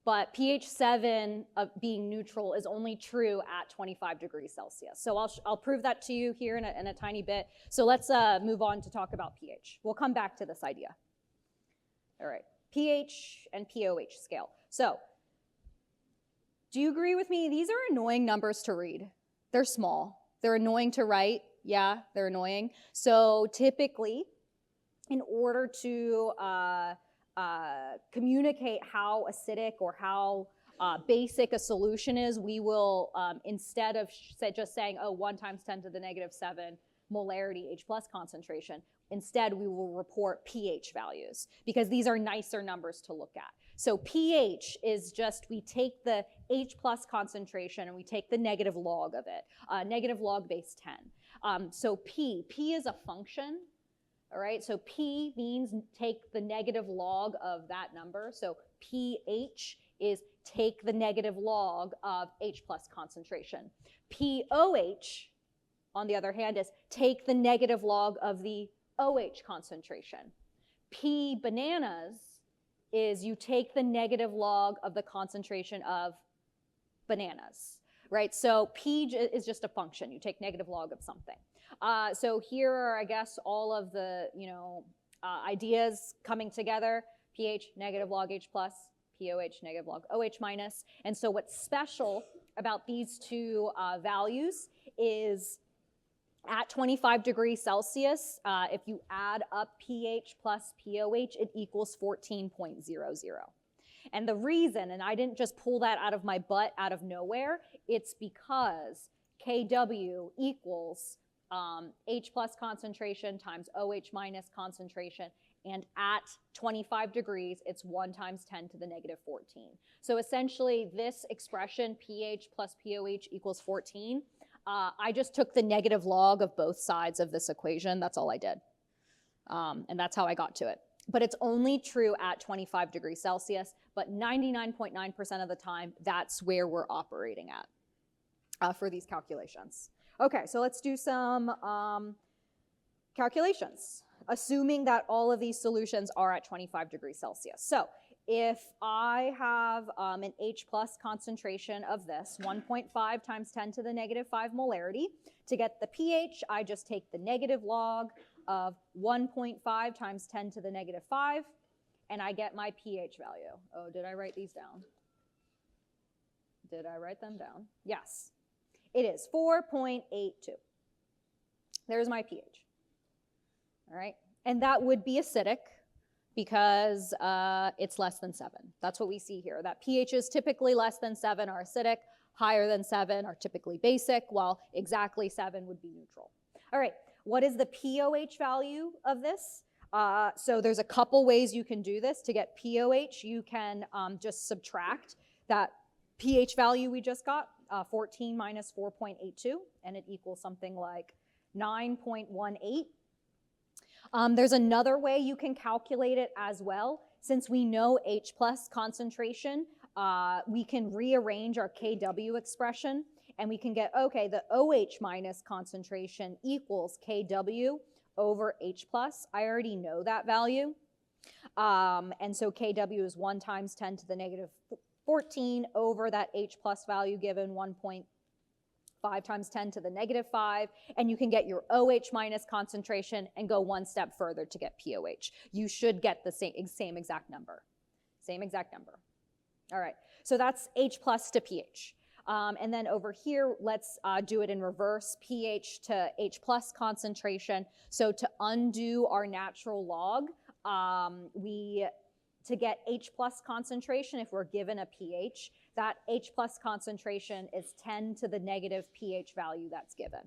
But pH 7 of being neutral is only true at 25 degrees Celsius. So I'll prove that to you here in a tiny bit. So let's move on to talk about pH. We'll come back to this idea. All right, pH and pOH scale. So do you agree with me? These are annoying numbers to read. They're small. They're annoying to write. Yeah, they're annoying. So typically, in order to communicate how acidic or how basic a solution is, we will, instead of just saying, oh, 1 times 10 to the negative 7 molarity H plus concentration, instead we will report pH values because these are nicer numbers to look at. So pH is just, we take the H plus concentration and we take the negative log of it, negative log base 10. So P is a function. All right, so P means take the negative log of that number. So pH is take the negative log of H plus concentration. pOH, on the other hand, is take the negative log of the OH concentration. P bananas is you take the negative log of the concentration of bananas, right? So P is just a function. You take negative log of something. So here are, I guess, all of the, ideas coming together. pH, negative log H plus, pOH, negative log OH minus. And so what's special about these two values is at 25 degrees Celsius, if you add up pH plus pOH, it equals 14.00. And the reason, and I didn't just pull that out of my butt out of nowhere, it's because Kw equals H plus concentration times OH minus concentration, and at 25 degrees, it's 1 times 10 to the negative 14. So essentially, this expression, pH plus pOH equals 14, I just took the negative log of both sides of this equation. That's all I did. And that's how I got to it. But it's only true at 25 degrees Celsius, but 99.9% of the time, that's where we're operating at. for these calculations. Okay, so let's do some calculations, assuming that all of these solutions are at 25 degrees Celsius. So if I have an H plus concentration of this, 1.5 times 10 to the negative 5 molarity, to get the pH, I just take the negative log of 1.5 times 10 to the negative 5, and I get my pH value. Oh, did I write these down? Did I write them down? Yes. It is 4.82. There's my pH. All right, and that would be acidic because it's less than 7. That's what we see here, that pHs typically less than 7 are acidic, higher than 7 are typically basic, while exactly 7 would be neutral. All right, what is the pOH value of this? So there's a couple ways you can do this. To get pOH, you can just subtract that pH value we just got, 14 minus 4.82, and it equals something like 9.18. There's another way you can calculate it as well. Since we know H plus concentration, we can rearrange our Kw expression, and we can get, okay, the OH minus concentration equals Kw over H plus. I already know that value. And so Kw is 1 times 10 to the negative 14 over that H plus value given 1.5 times 10 to the negative 5, and you can get your OH minus concentration and go one step further to get pOH. You should get the same exact number. Same exact number. All right, so that's H plus to pH. And then over here, let's do it in reverse, pH to H plus concentration. So to undo our natural log, to get H plus concentration, if we're given a pH, that H plus concentration is 10 to the negative pH value that's given.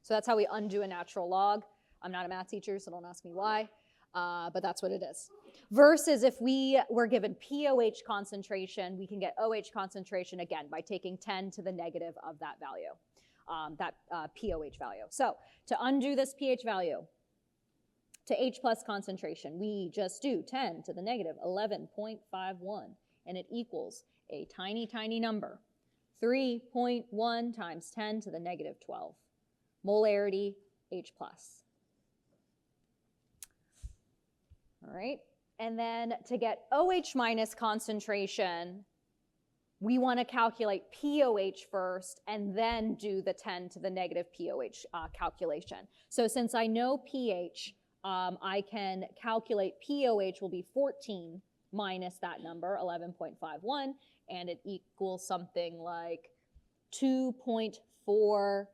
So that's how we undo a natural log. I'm not a math teacher, so don't ask me why, but that's what it is. Versus if we were given pOH concentration, we can get OH concentration again by taking 10 to the negative of that value, that pOH value. So to undo this pH value, to H plus concentration, we just do 10 to the negative 11.51, and it equals a tiny, tiny number, 3.1 times 10 to the negative 12, molarity H plus. All right, and then to get OH minus concentration, we want to calculate pOH first and then do the 10 to the negative pOH calculation. So since I know pH, I can calculate pOH will be 14 minus that number, 11.51, and it equals something like 2.49.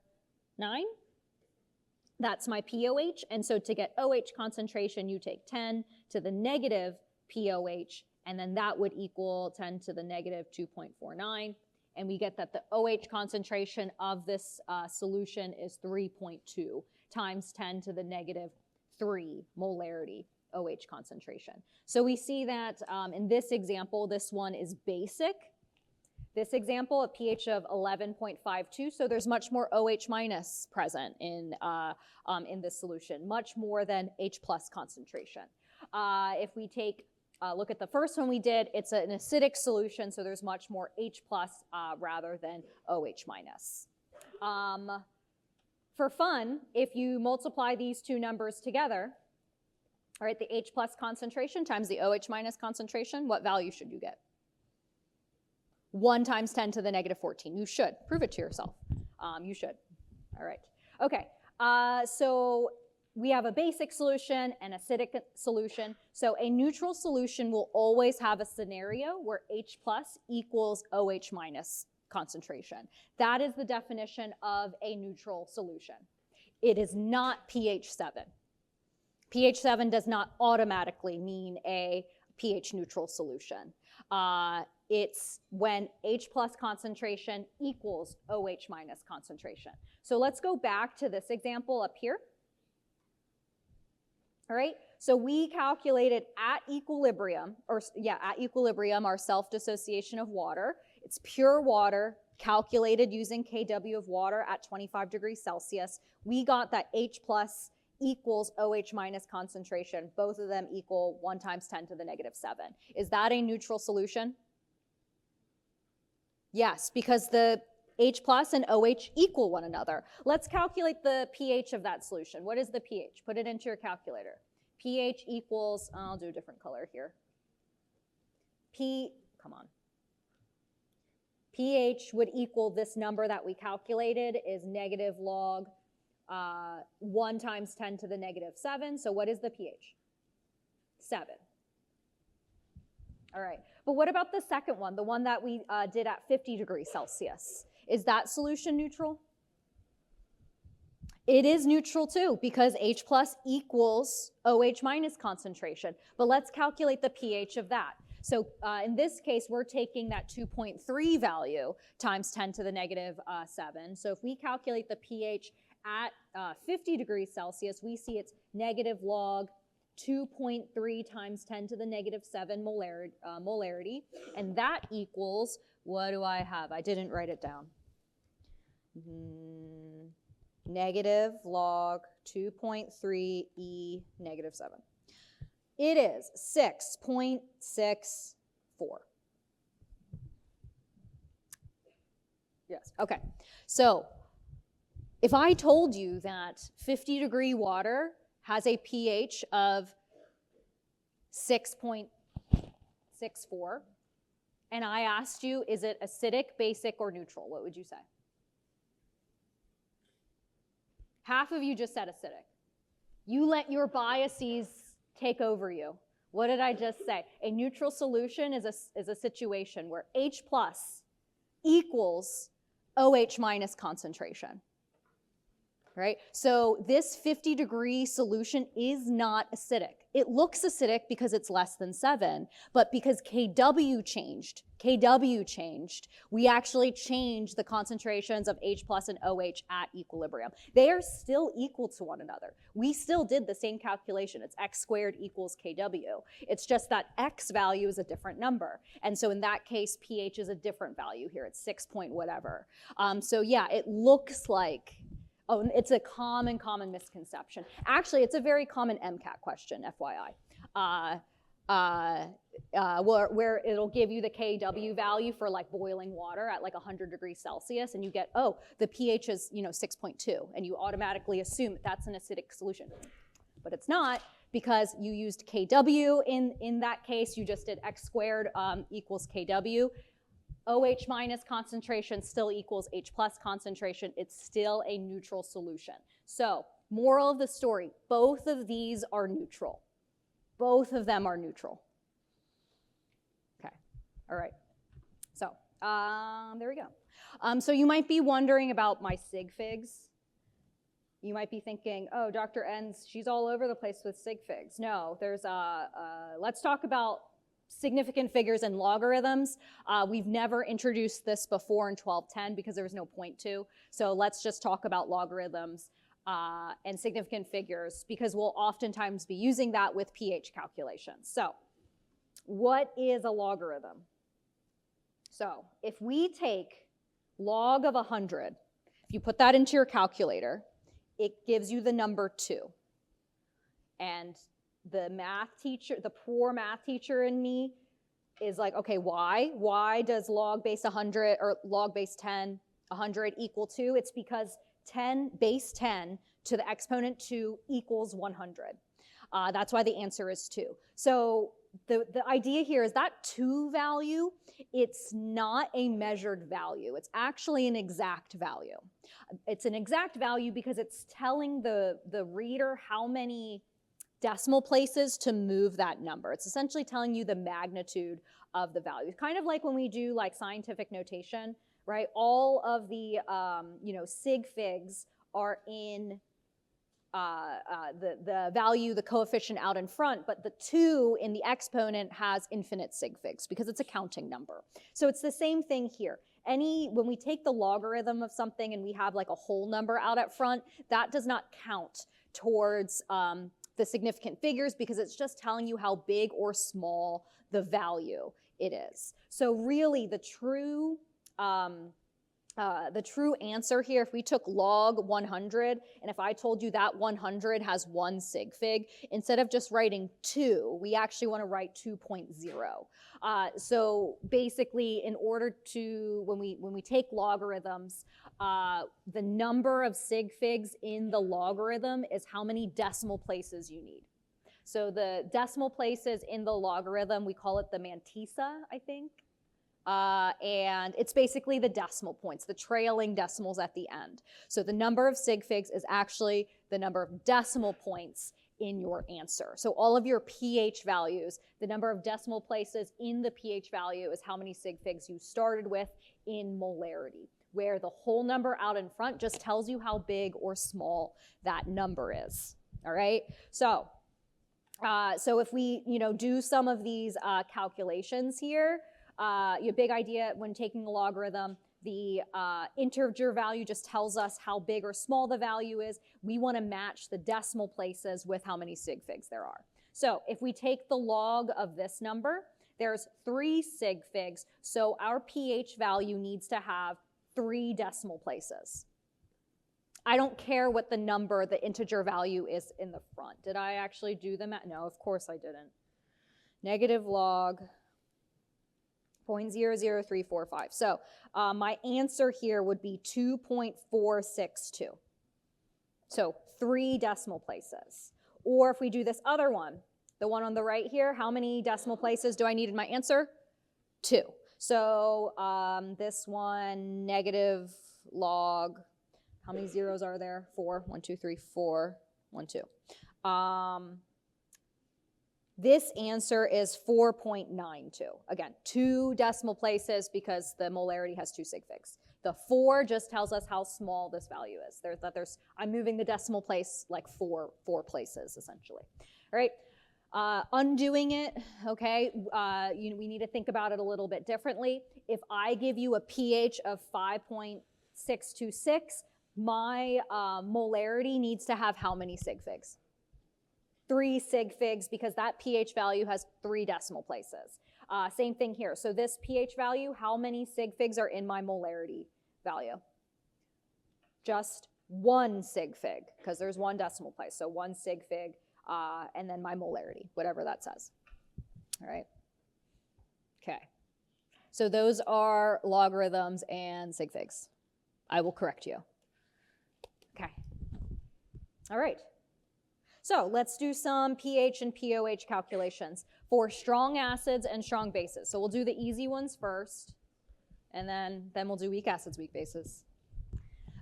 That's my pOH, and so to get OH concentration, you take 10 to the negative pOH, and then that would equal 10 to the negative 2.49, and we get that the OH concentration of this solution is 3.2 times 10 to the negative 3 molarity OH concentration. So we see that in this example, this one is basic. This example, a pH of 11.52, so there's much more OH minus present in this solution, much more than H plus concentration. If we take a look at the first one we did, it's an acidic solution, so there's much more H plus rather than OH minus. For fun, if you multiply these two numbers together, all right, the H plus concentration times the OH minus concentration, what value should you get? 1 times 10 to the negative 14. You should. Prove it to yourself. You should. All right. Okay. So we have a basic solution and acidic solution. So a neutral solution will always have a scenario where H plus equals OH minus concentration. That is the definition of a neutral solution. It is not pH 7. pH 7 does not automatically mean a pH neutral solution. It's when H plus concentration equals OH minus concentration. So let's go back to this example up here. All right, so we calculated at equilibrium, our self-dissociation of water. It's pure water, calculated using Kw of water at 25 degrees Celsius. We got that H plus equals OH minus concentration. Both of them equal 1 times 10 to the negative 7. Is that a neutral solution? Yes, because the H plus and OH equal one another. Let's calculate the pH of that solution. What is the pH? Put it into your calculator. pH equals, I'll do a different color here. Come on. pH would equal this number that we calculated is negative log 1 times 10 to the negative 7. So what is the pH? 7. All right. But what about the second one, the one that we did at 50 degrees Celsius? Is that solution neutral? It is neutral too, because H plus equals OH minus concentration. But let's calculate the pH of that. So in this case, we're taking that 2.3 value times 10 to the negative 7. So if we calculate the pH at 50 degrees Celsius, we see it's negative log 2.3 times 10 to the negative 7 molarity. And that equals, what do I have? I didn't write it down. Negative log 2.3 E negative 7. It is 6.64. Yes, okay. So if I told you that 50-degree water has a pH of 6.64, and I asked you, is it acidic, basic, or neutral? What would you say? Half of you just said acidic. You let your biases take over you. What did I just say? A neutral solution is a situation where H plus equals OH minus concentration. Right? So this 50-degree solution is not acidic. It looks acidic because it's less than 7, but because KW changed, we actually changed the concentrations of H plus and OH at equilibrium. They are still equal to one another. We still did the same calculation. It's X squared equals KW. It's just that X value is a different number. And so in that case, pH is a different value here. It's 6 point whatever. So yeah, it looks like, oh, it's a common misconception. Actually, it's a very common MCAT question, FYI, where it'll give you the KW value for like boiling water at like 100 degrees Celsius, and you get, oh, the pH is 6.2, and you automatically assume that that's an acidic solution. But it's not, because you used KW in that case. You just did X squared equals KW. OH minus concentration still equals H plus concentration. It's still a neutral solution. So, moral of the story, both of these are neutral. Both of them are neutral. Okay, all right. So, there we go. So you might be wondering about my sig figs. You might be thinking, oh, Dr. Enns, she's all over the place with sig figs. No, there's let's talk about significant figures and logarithms. We've never introduced this before in 1210 because there was no point to. So let's just talk about logarithms and significant figures, because we'll oftentimes be using that with pH calculations. So what is a logarithm? So if we take log of 100, if you put that into your calculator, it gives you the number 2. And the math teacher, the poor math teacher in me is like, okay, why? Why does log base 100 or log base 10, 100 equal 2? It's because 10 base 10 to the exponent 2 equals 100. That's why the answer is 2. So the idea here is that 2 value, it's not a measured value. It's actually an exact value. It's an exact value because it's telling the reader how many decimal places to move that number. It's essentially telling you the magnitude of the value. Kind of like when we do like scientific notation, right? All of the sig figs are in the value, the coefficient out in front, but the 2 in the exponent has infinite sig figs because it's a counting number. So it's the same thing here. When we take the logarithm of something and we have like a whole number out at front, that does not count towards the significant figures because it's just telling you how big or small the value it is. So really the true the true answer here, if we took log 100, and if I told you that 100 has 1 sig fig, instead of just writing 2, we actually want to write 2.0. So basically, in order to, when we take logarithms, the number of sig figs in the logarithm is how many decimal places you need. So the decimal places in the logarithm, we call it the mantissa, I think. And it's basically the decimal points, the trailing decimals at the end. So the number of sig figs is actually the number of decimal points in your answer. So all of your pH values, the number of decimal places in the pH value is how many sig figs you started with in molarity, where the whole number out in front just tells you how big or small that number is. All right, so if we do some of these calculations here, your big idea when taking a logarithm, the integer value just tells us how big or small the value is. We want to match the decimal places with how many sig figs there are. So if we take the log of this number, there's 3 sig figs, so our pH value needs to have 3 decimal places. I don't care what the number, the integer value is in the front. Did I actually do the math? No, of course I didn't. Negative log 0.00345. So my answer here would be 2.462. So 3 decimal places. Or if we do this other one, the one on the right here, how many decimal places do I need in my answer? 2. So this one, negative log, how many zeros are there? 4. 1, 2, 3, 4. 1, 2. This answer is 4.92. Again, 2 decimal places because the molarity has 2 sig figs. The 4 just tells us how small this value is. I'm moving the decimal place like 4 places essentially. All right, undoing it, okay, we need to think about it a little bit differently. If I give you a pH of 5.626, my molarity needs to have how many sig figs? 3 sig figs, because that pH value has 3 decimal places. Same thing here. So this pH value, how many sig figs are in my molarity value? Just 1 sig fig, because there's 1 decimal place. So 1 sig fig, and then my molarity, whatever that says. All right. Okay. So those are logarithms and sig figs. I will correct you. Okay. All right. So let's do some pH and pOH calculations for strong acids and strong bases. So we'll do the easy ones first, and then we'll do weak acids, weak bases.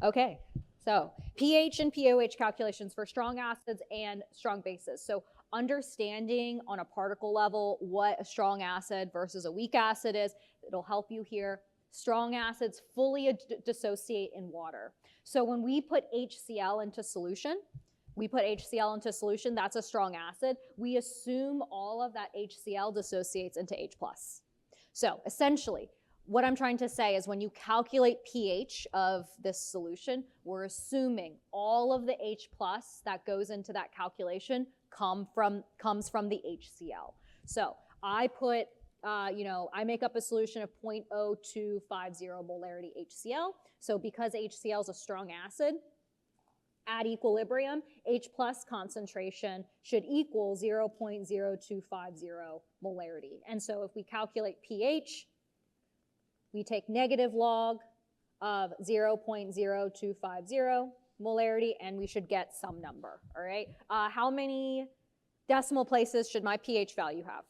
Okay, so pH and pOH calculations for strong acids and strong bases. So understanding on a particle level what a strong acid versus a weak acid is, it'll help you here. Strong acids fully dissociate in water. So when we put HCl into solution, that's a strong acid. We assume all of that HCl dissociates into H+. So essentially, what I'm trying to say is when you calculate pH of this solution, we're assuming all of the H+ that goes into that calculation comes from the HCl. So I put, I make up a solution of 0.0250 molarity HCl. So because HCl is a strong acid, at equilibrium, H+ concentration should equal 0.0250 molarity. And so if we calculate pH, we take negative log of 0.0250 molarity, and we should get some number, all right? How many decimal places should my pH value have?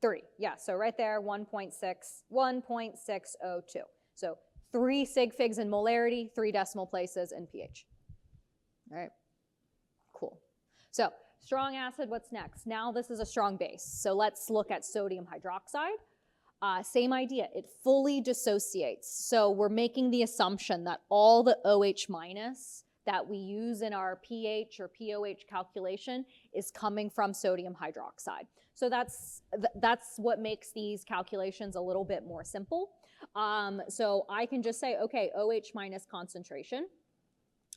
3, yeah, so right there, 1.602. So 3 sig figs in molarity, 3 decimal places in pH. All right, cool. So strong acid, what's next? Now this is a strong base. So let's look at sodium hydroxide. Same idea, it fully dissociates. So we're making the assumption that all the OH minus that we use in our pH or pOH calculation is coming from sodium hydroxide. So that's what makes these calculations a little bit more simple. So I can just say, okay, OH minus concentration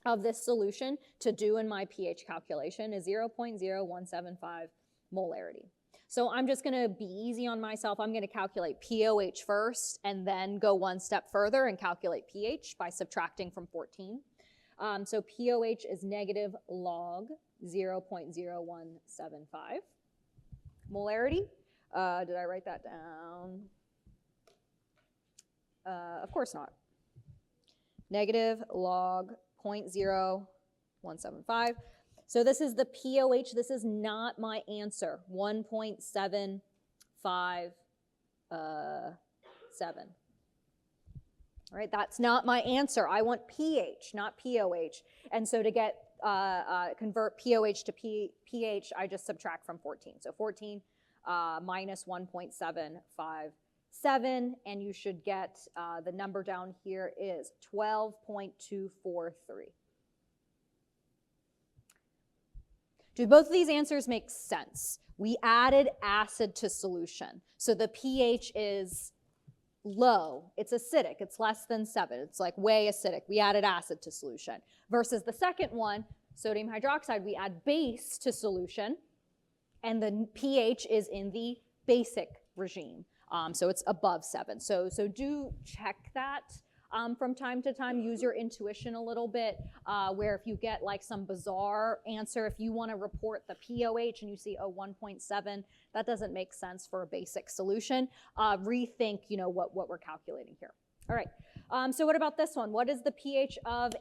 of this solution to do in my pH calculation is 0.0175 molarity. So I'm just going to be easy on myself. I'm going to calculate POH first and then go one step further and calculate pH by subtracting from 14. So POH is negative log 0.0175. Molarity, did I write that down? Of course not. Negative log 0.0175. So this is the POH. This is not my answer. 1.757. All right, that's not my answer. I want pH, not POH. And so to get convert POH to pH, I just subtract from 14. So 14 minus 1.757, and you should get the number down here is 12.243. Do both of these answers make sense? We added acid to solution. So the pH is low. It's acidic. It's less than 7. It's like way acidic. We added acid to solution. Versus the second one, sodium hydroxide, we add base to solution, and the pH is in the basic regime. So it's above 7. So do check that. From time to time, use your intuition a little bit, where if you get like some bizarre answer, if you want to report the POH and you see, oh, 1.7, that doesn't make sense for a basic solution, rethink, what we're calculating here. All right, so what about this one? What is the pH of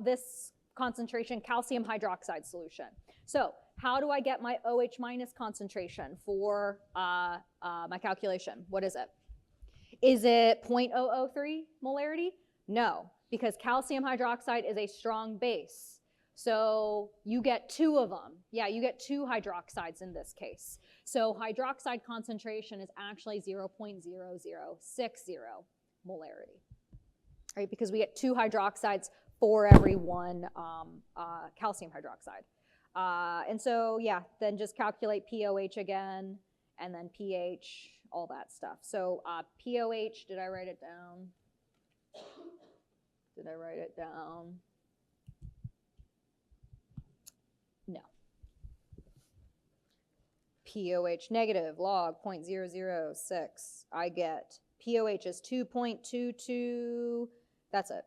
this concentration calcium hydroxide solution? So how do I get my OH minus concentration for my calculation? What is it? Is it 0.003 molarity? No, because calcium hydroxide is a strong base. So you get 2 of them. Yeah, you get 2 hydroxides in this case. So hydroxide concentration is actually 0.0060 molarity, right? Because we get 2 hydroxides for every 1 calcium hydroxide. And so, yeah, then just calculate POH again, and then pH, all that stuff. So POH, did I write it down? Did I write it down? No. POH negative log 0.006. I get POH is 2.22. That's it.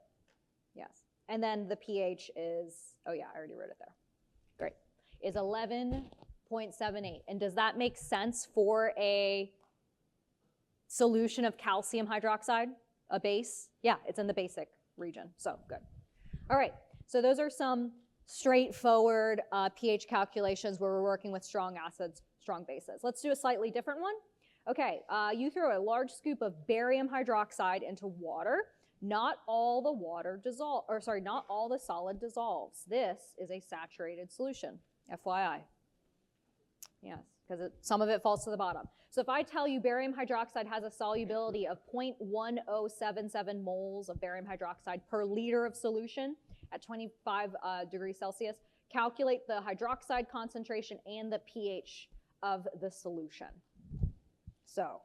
Yes. And then the pH is, oh yeah, I already wrote it there. Great. Is 11.78. And does that make sense for a solution of calcium hydroxide, a base? Yeah, it's in the basic region, so good. All right, so those are some straightforward pH calculations where we're working with strong acids, strong bases. Let's do a slightly different one. Okay, you throw a large scoop of barium hydroxide into water. Not all the water dissolves, or sorry, not all the solid dissolves. This is a saturated solution, FYI. Yes, because some of it falls to the bottom. So if I tell you barium hydroxide has a solubility of 0.1077 moles of barium hydroxide per liter of solution at 25 degrees Celsius, calculate the hydroxide concentration and the pH of the solution. So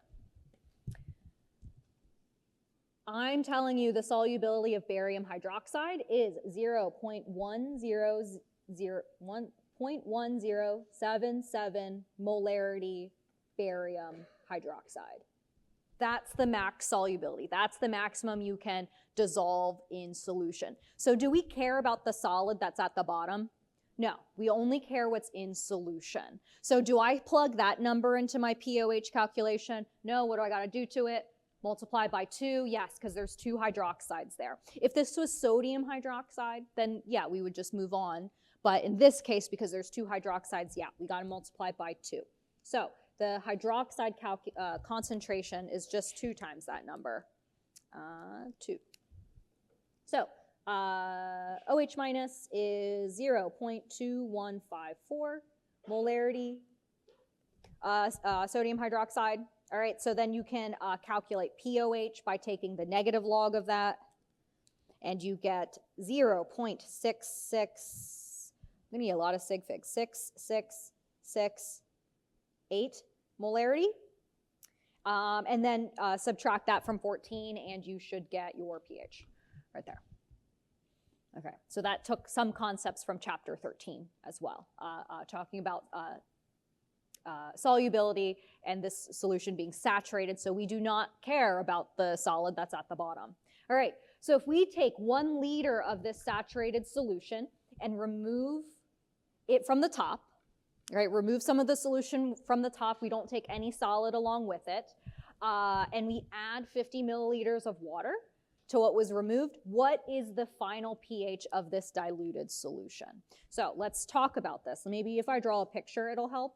I'm telling you the solubility of barium hydroxide is 0.1077 molarity barium hydroxide. That's the max solubility. That's the maximum you can dissolve in solution. So do we care about the solid that's at the bottom? No, we only care what's in solution. So do I plug that number into my POH calculation? No, what do I got to do to it? Multiply by 2, yes, because there's 2 hydroxides there. If this was sodium hydroxide, then yeah, we would just move on. But in this case, because there's 2 hydroxides, yeah, we got to multiply by 2. So the hydroxide concentration is just 2 times that number, 2. So OH minus is 0.2154 molarity sodium hydroxide. All right, so then you can calculate POH by taking the negative log of that, and you get 0.66, I'm gonna need a lot of sig figs, 6668 molarity. And then subtract that from 14, and you should get your pH right there. Okay, so that took some concepts from chapter 13 as well, talking about solubility and this solution being saturated, so we do not care about the solid that's at the bottom. All right, so if we take 1 liter of this saturated solution and remove it from the top, right, remove some of the solution from the top, we don't take any solid along with it, and we add 50 milliliters of water to what was removed, what is the final pH of this diluted solution? So let's talk about this. Maybe if I draw a picture, it'll help.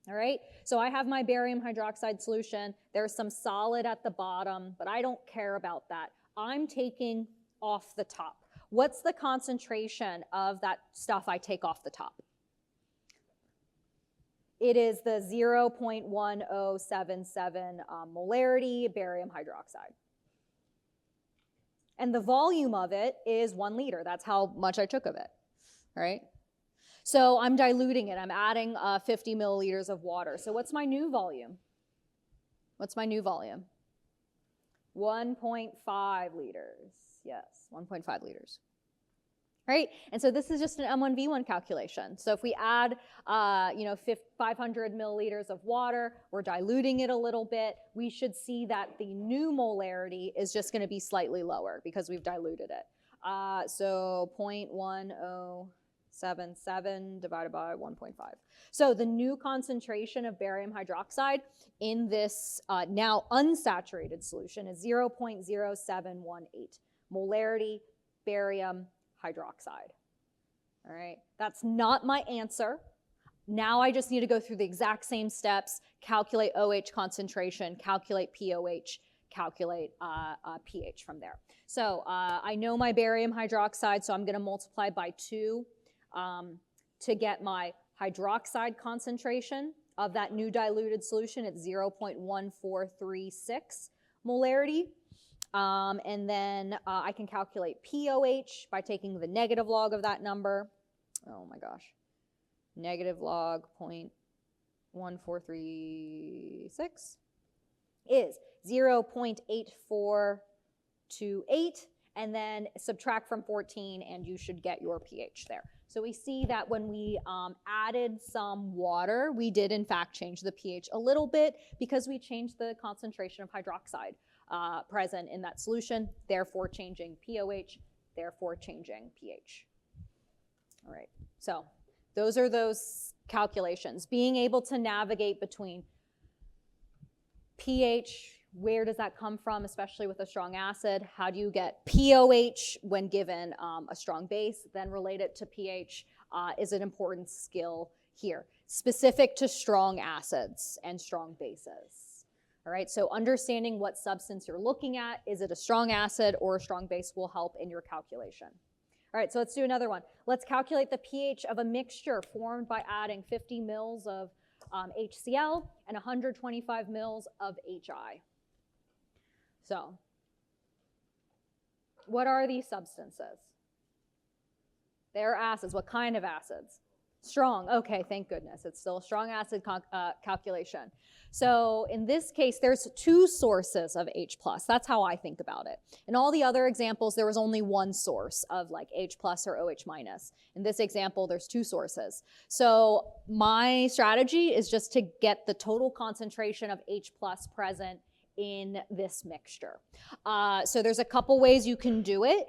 All right, so I have my barium hydroxide solution. There's some solid at the bottom, but I don't care about that. I'm taking off the top. What's the concentration of that stuff I take off the top? It is the 0.1077 molarity barium hydroxide. And the volume of it is 1 liter. That's how much I took of it, right? So I'm diluting it. I'm adding 50 milliliters of water. So what's my new volume? What's my new volume? 1.5 liters. Yes, 1.5 liters. Right? And so this is just an M1V1 calculation. So if we add 500 milliliters of water, we're diluting it a little bit, we should see that the new molarity is just going to be slightly lower because we've diluted it. So 0.1077 divided by 1.5. So the new concentration of barium hydroxide in this now unsaturated solution is 0.0718 molarity barium hydroxide. All right, that's not my answer. Now I just need to go through the exact same steps, calculate OH concentration, calculate POH, calculate pH from there. So I know my barium hydroxide, so I'm going to multiply by 2 to get my hydroxide concentration of that new diluted solution at 0.1436 molarity. And then I can calculate POH by taking the negative log of that number. Oh my gosh. Negative log 0.1436 is 0.8428, and then subtract from 14 and you should get your pH there. So we see that when we added some water, we did in fact change the pH a little bit because we changed the concentration of hydroxide present in that solution, therefore changing POH, therefore changing pH. All right, so those are those calculations. Being able to navigate between pH, where does that come from, especially with a strong acid? How do you get POH when given a strong base? Then relate it to pH is an important skill here, specific to strong acids and strong bases. All right, so understanding what substance you're looking at, is it a strong acid or a strong base, will help in your calculation. All right, so let's do another one. Let's calculate the pH of a mixture formed by adding 50 mils of HCl and 125 mils of HI. So, what are these substances? They're acids. What kind of acids? Strong. Okay, thank goodness. It's still a strong acid calculation. So in this case, there's 2 sources of H+. That's how I think about it. In all the other examples, there was only one source of like H+ or OH-. In this example, there's 2 sources. So my strategy is just to get the total concentration of H+ present in this mixture. So there's a couple ways you can do it.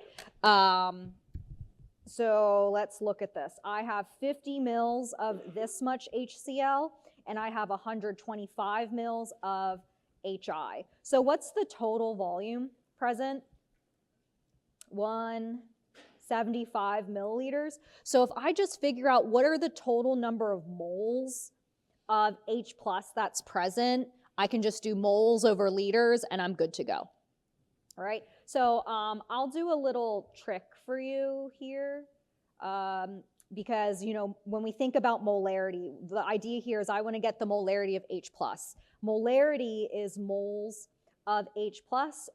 So let's look at this. I have 50 mils of this much HCl, and I have 125 mils of HI. So what's the total volume present? 175 milliliters. So if I just figure out what are the total number of moles of H+ that's present, I can just do moles over liters, and I'm good to go. All right, so I'll do a little trick for you here because, you know, when we think about molarity, the idea here is I want to get the molarity of H+. Molarity is moles of H+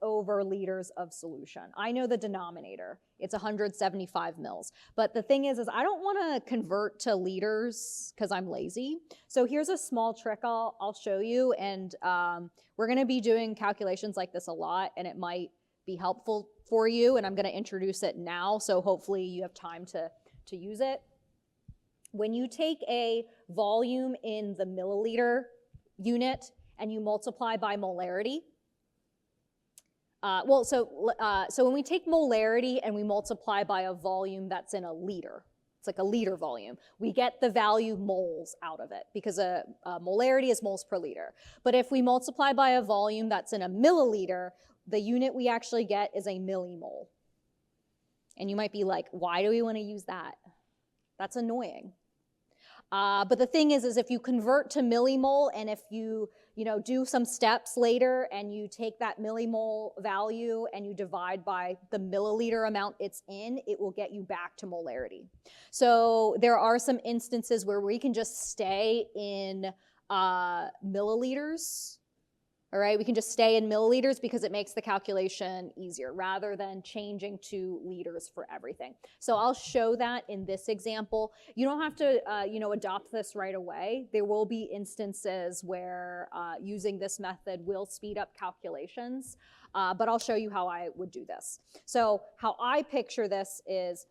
over liters of solution. I know the denominator. It's 175 mils. But the thing is I don't want to convert to liters because I'm lazy. So here's a small trick I'll show you, and we're going to be doing calculations like this a lot, and it might be helpful for you, and I'm going to introduce it now, so hopefully you have time to use it. When you take a volume in the milliliter unit and you multiply by molarity, so when we take molarity and we multiply by a volume that's in a liter, it's like a liter volume, we get the value moles out of it because a molarity is moles per liter. But if we multiply by a volume that's in a milliliter, the unit we actually get is a millimole. And you might be like, why do we want to use that? That's annoying. But the thing is if you convert to millimole and if you do some steps later and you take that millimole value and you divide by the milliliter amount it's in, it will get you back to molarity. So there are some instances where we can just stay in milliliters. All right, we can just stay in milliliters because it makes the calculation easier rather than changing to liters for everything. So I'll show that in this example. You don't have to, adopt this right away. There will be instances where using this method will speed up calculations, but I'll show you how I would do this. So how I picture this is,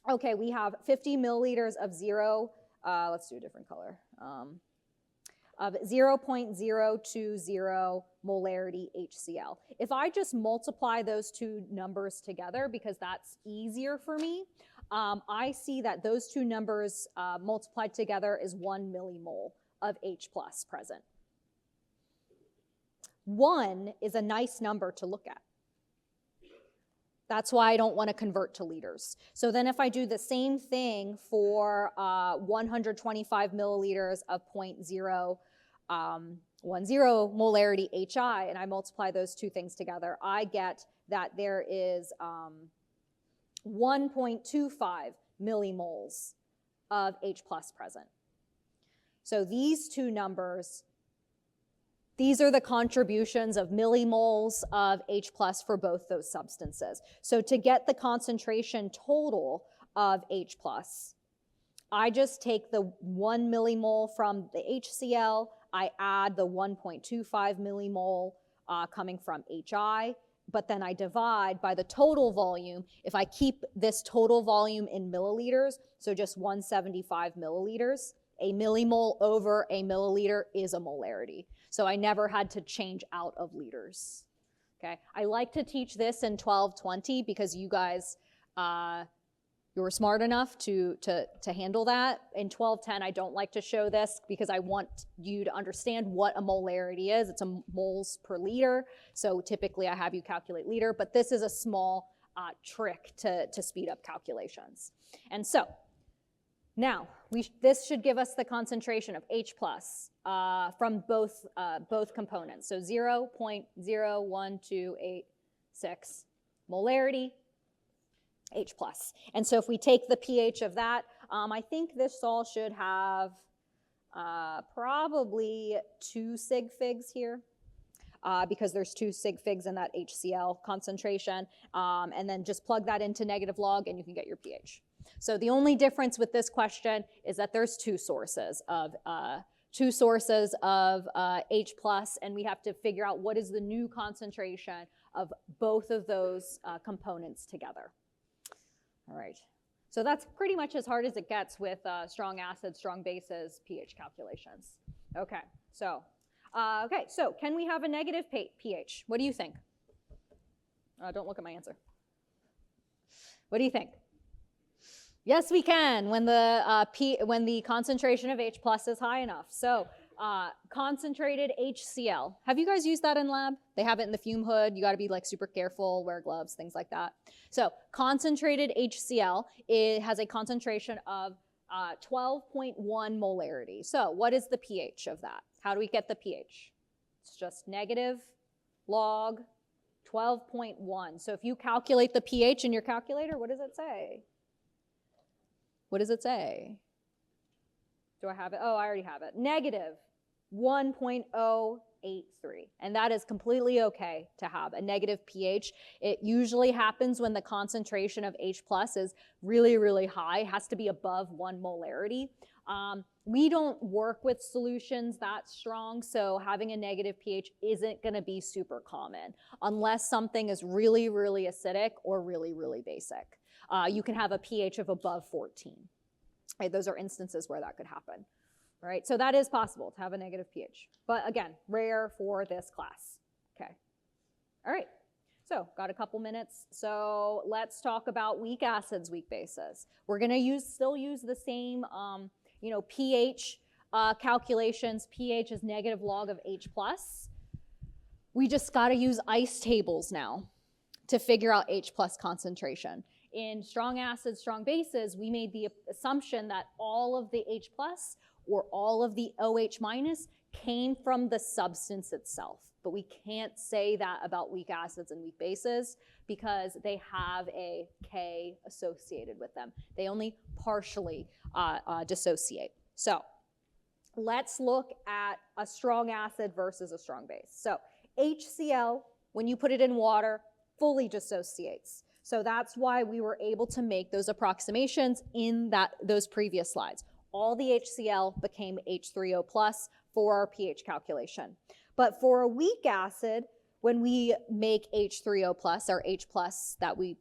okay, we have 50 milliliters of let's do a different color. Of 0.020 molarity HCl. If I just multiply those two numbers together, because that's easier for me, I see that those two numbers multiplied together is 1 millimole of H plus present. 1 is a nice number to look at. That's why I don't want to convert to liters. So then if I do the same thing for 125 milliliters of 0.010 molarity HI, and I multiply those two things together, I get that there is 1.25 millimoles of H plus present. So these two numbers, these are the contributions of millimoles of H plus for both those substances. So to get the concentration total of H plus, I just take the 1 millimole from the HCl, I add the 1.25 millimole coming from HI, but then I divide by the total volume. If I keep this total volume in milliliters, so just 175 milliliters, a millimole over a milliliter is a molarity. So I never had to change out of liters. Okay, I like to teach this in 1220 because you guys, you were smart enough to handle that. In 1210, I don't like to show this because I want you to understand what a molarity is. It's a moles per liter. So typically I have you calculate liter, but this is a small trick to speed up calculations. And so now this should give us the concentration of H plus from both components. So 0.01286 molarity, H plus. And so if we take the pH of that, I think this all should have probably 2 sig figs here because there's 2 sig figs in that HCl concentration. And then just plug that into negative log and you can get your pH. So the only difference with this question is that there's two sources of H plus, and we have to figure out what is the new concentration of both of those components together. All right, so that's pretty much as hard as it gets with strong acids, strong bases, pH calculations. Okay, so can we have a negative pH? What do you think? Don't look at my answer. What do you think? Yes, we can when the concentration of H plus is high enough. So concentrated HCl. Have you guys used that in lab? They have it in the fume hood. You got to be like super careful, wear gloves, things like that. So concentrated HCl, it has a concentration of 12.1 molarity. So what is the pH of that? How do we get the pH? It's just negative log 12.1. So if you calculate the pH in your calculator, what does it say? What does it say? Do I have it? Oh, I already have it. Negative 1.083. And that is completely okay to have a negative pH. It usually happens when the concentration of H plus is really, really high. It has to be above 1 molarity. We don't work with solutions that strong, so having a negative pH isn't going to be super common unless something is really, really acidic or really, really basic. You can have a pH of above 14. Right, those are instances where that could happen. All right, so that is possible to have a negative pH. But again, rare for this class. Okay. All right. So got a couple minutes. So let's talk about weak acids, weak bases. We're going to still use the same, pH calculations. pH is negative log of H+. We just got to use ice tables now to figure out H+ concentration. In strong acids, strong bases, we made the assumption that all of the H+ or all of the OH- came from the substance itself. But we can't say that about weak acids and weak bases because they have a K associated with them. They only partially dissociate. So let's look at a strong acid versus a strong base. So HCl, when you put it in water, fully dissociates. So that's why we were able to make those approximations in those previous slides. All the HCl became H3O+ for our pH calculation. But for a weak acid, when we make H3O+, or H+, that we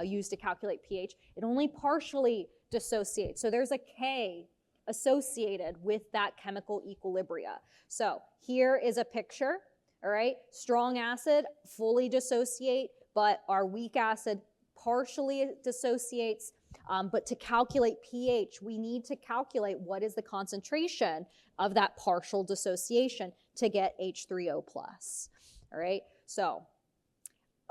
use to calculate pH, it only partially dissociates. So there's a K associated with that chemical equilibria. So here is a picture, all right? Strong acid, fully dissociate, but our weak acid partially dissociates. But to calculate pH, we need to calculate what is the concentration of that partial dissociation to get H3O+. All right, so,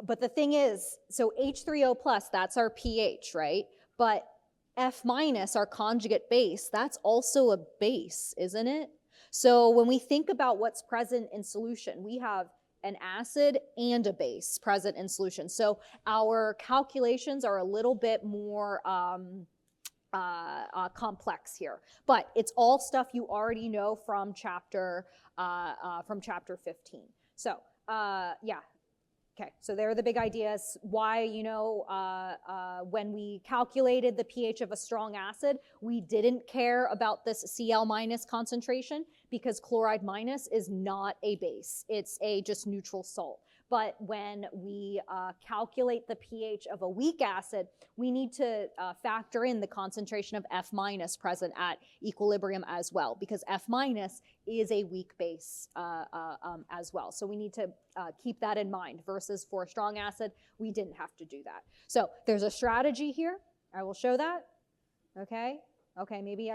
but the thing is, so H3O+, that's our pH, right? But F-, our conjugate base, that's also a base, isn't it? So when we think about what's present in solution, we have an acid and a base present in solution. So our calculations are a little bit more complex here, but it's all stuff you already know from chapter 15. So yeah. Okay, so there are the big ideas. Why, when we calculated the pH of a strong acid, we didn't care about this Cl- concentration because chloride minus is not a base. It's a just neutral salt. But when we calculate the pH of a weak acid, we need to factor in the concentration of F- present at equilibrium as well, because F- is a weak base as well. So we need to keep that in mind versus for a strong acid, we didn't have to do that. So there's a strategy here. I will show that. Okay, maybe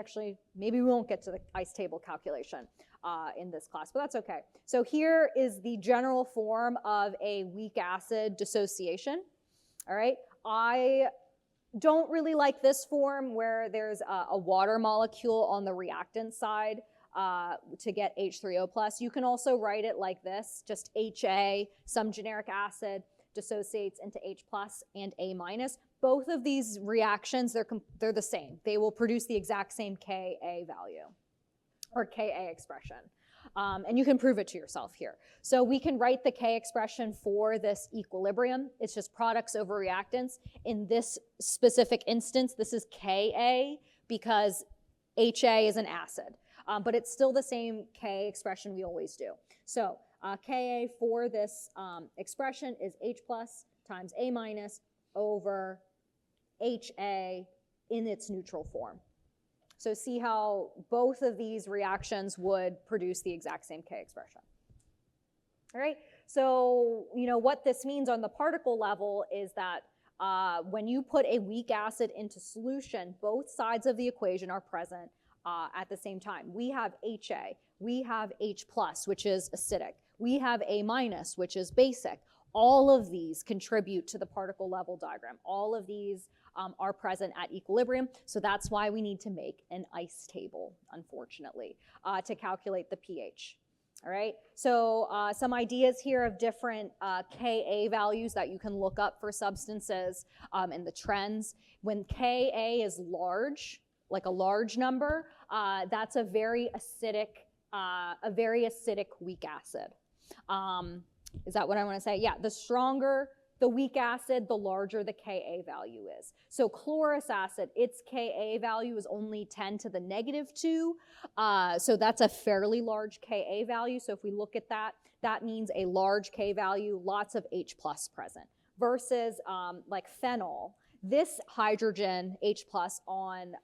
we won't get to the ice table calculation in this class, but that's okay. So here is the general form of a weak acid dissociation. All right, I don't really like this form where there's a water molecule on the reactant side to get H3O+. You can also write it like this, just HA, some generic acid, dissociates into H+ and A-. Both of these reactions, they're the same. They will produce the exact same Ka value or Ka expression. And you can prove it to yourself here. So we can write the K expression for this equilibrium. It's just products over reactants. In this specific instance, this is Ka because HA is an acid. But it's still the same K expression we always do. So Ka for this expression is H+ times A- over HA in its neutral form. So see how both of these reactions would produce the exact same K expression. All right, so what this means on the particle level is that when you put a weak acid into solution, both sides of the equation are present at the same time. We have HA, we have H+, which is acidic, we have A-, which is basic. All of these contribute to the particle level diagram. All of these are present at equilibrium, so that's why we need to make an ice table, unfortunately, to calculate the pH. All right, so some ideas here of different Ka values that you can look up for substances and the trends. When Ka is large, like a large number, that's a very acidic weak acid. Is that what I want to say? Yeah, the stronger the weak acid, the larger the Ka value is. So chlorous acid, its Ka value is only 10 to the -2. So that's a fairly large Ka value. So if we look at that, that means a large K value, lots of H+ present. Versus like phenol, this hydrogen H+ on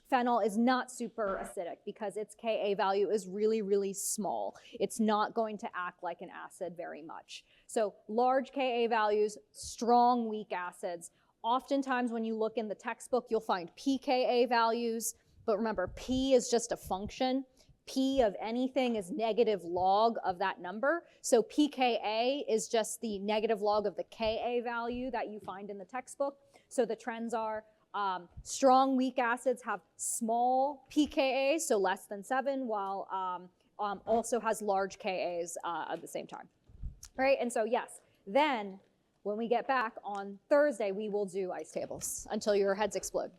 Phenol is not super acidic because its Ka value is really, really small. It's not going to act like an acid very much. So large Ka values, strong weak acids. Oftentimes when you look in the textbook, you'll find pKa values, but remember, P is just a function. P of anything is negative log of that number. So pKa is just the negative log of the Ka value that you find in the textbook. So the trends are strong weak acids have small pKa, so less than 7, while also has large Kas at the same time. Right, and so yes, then when we get back on Thursday, we will do ice tables until your heads explode.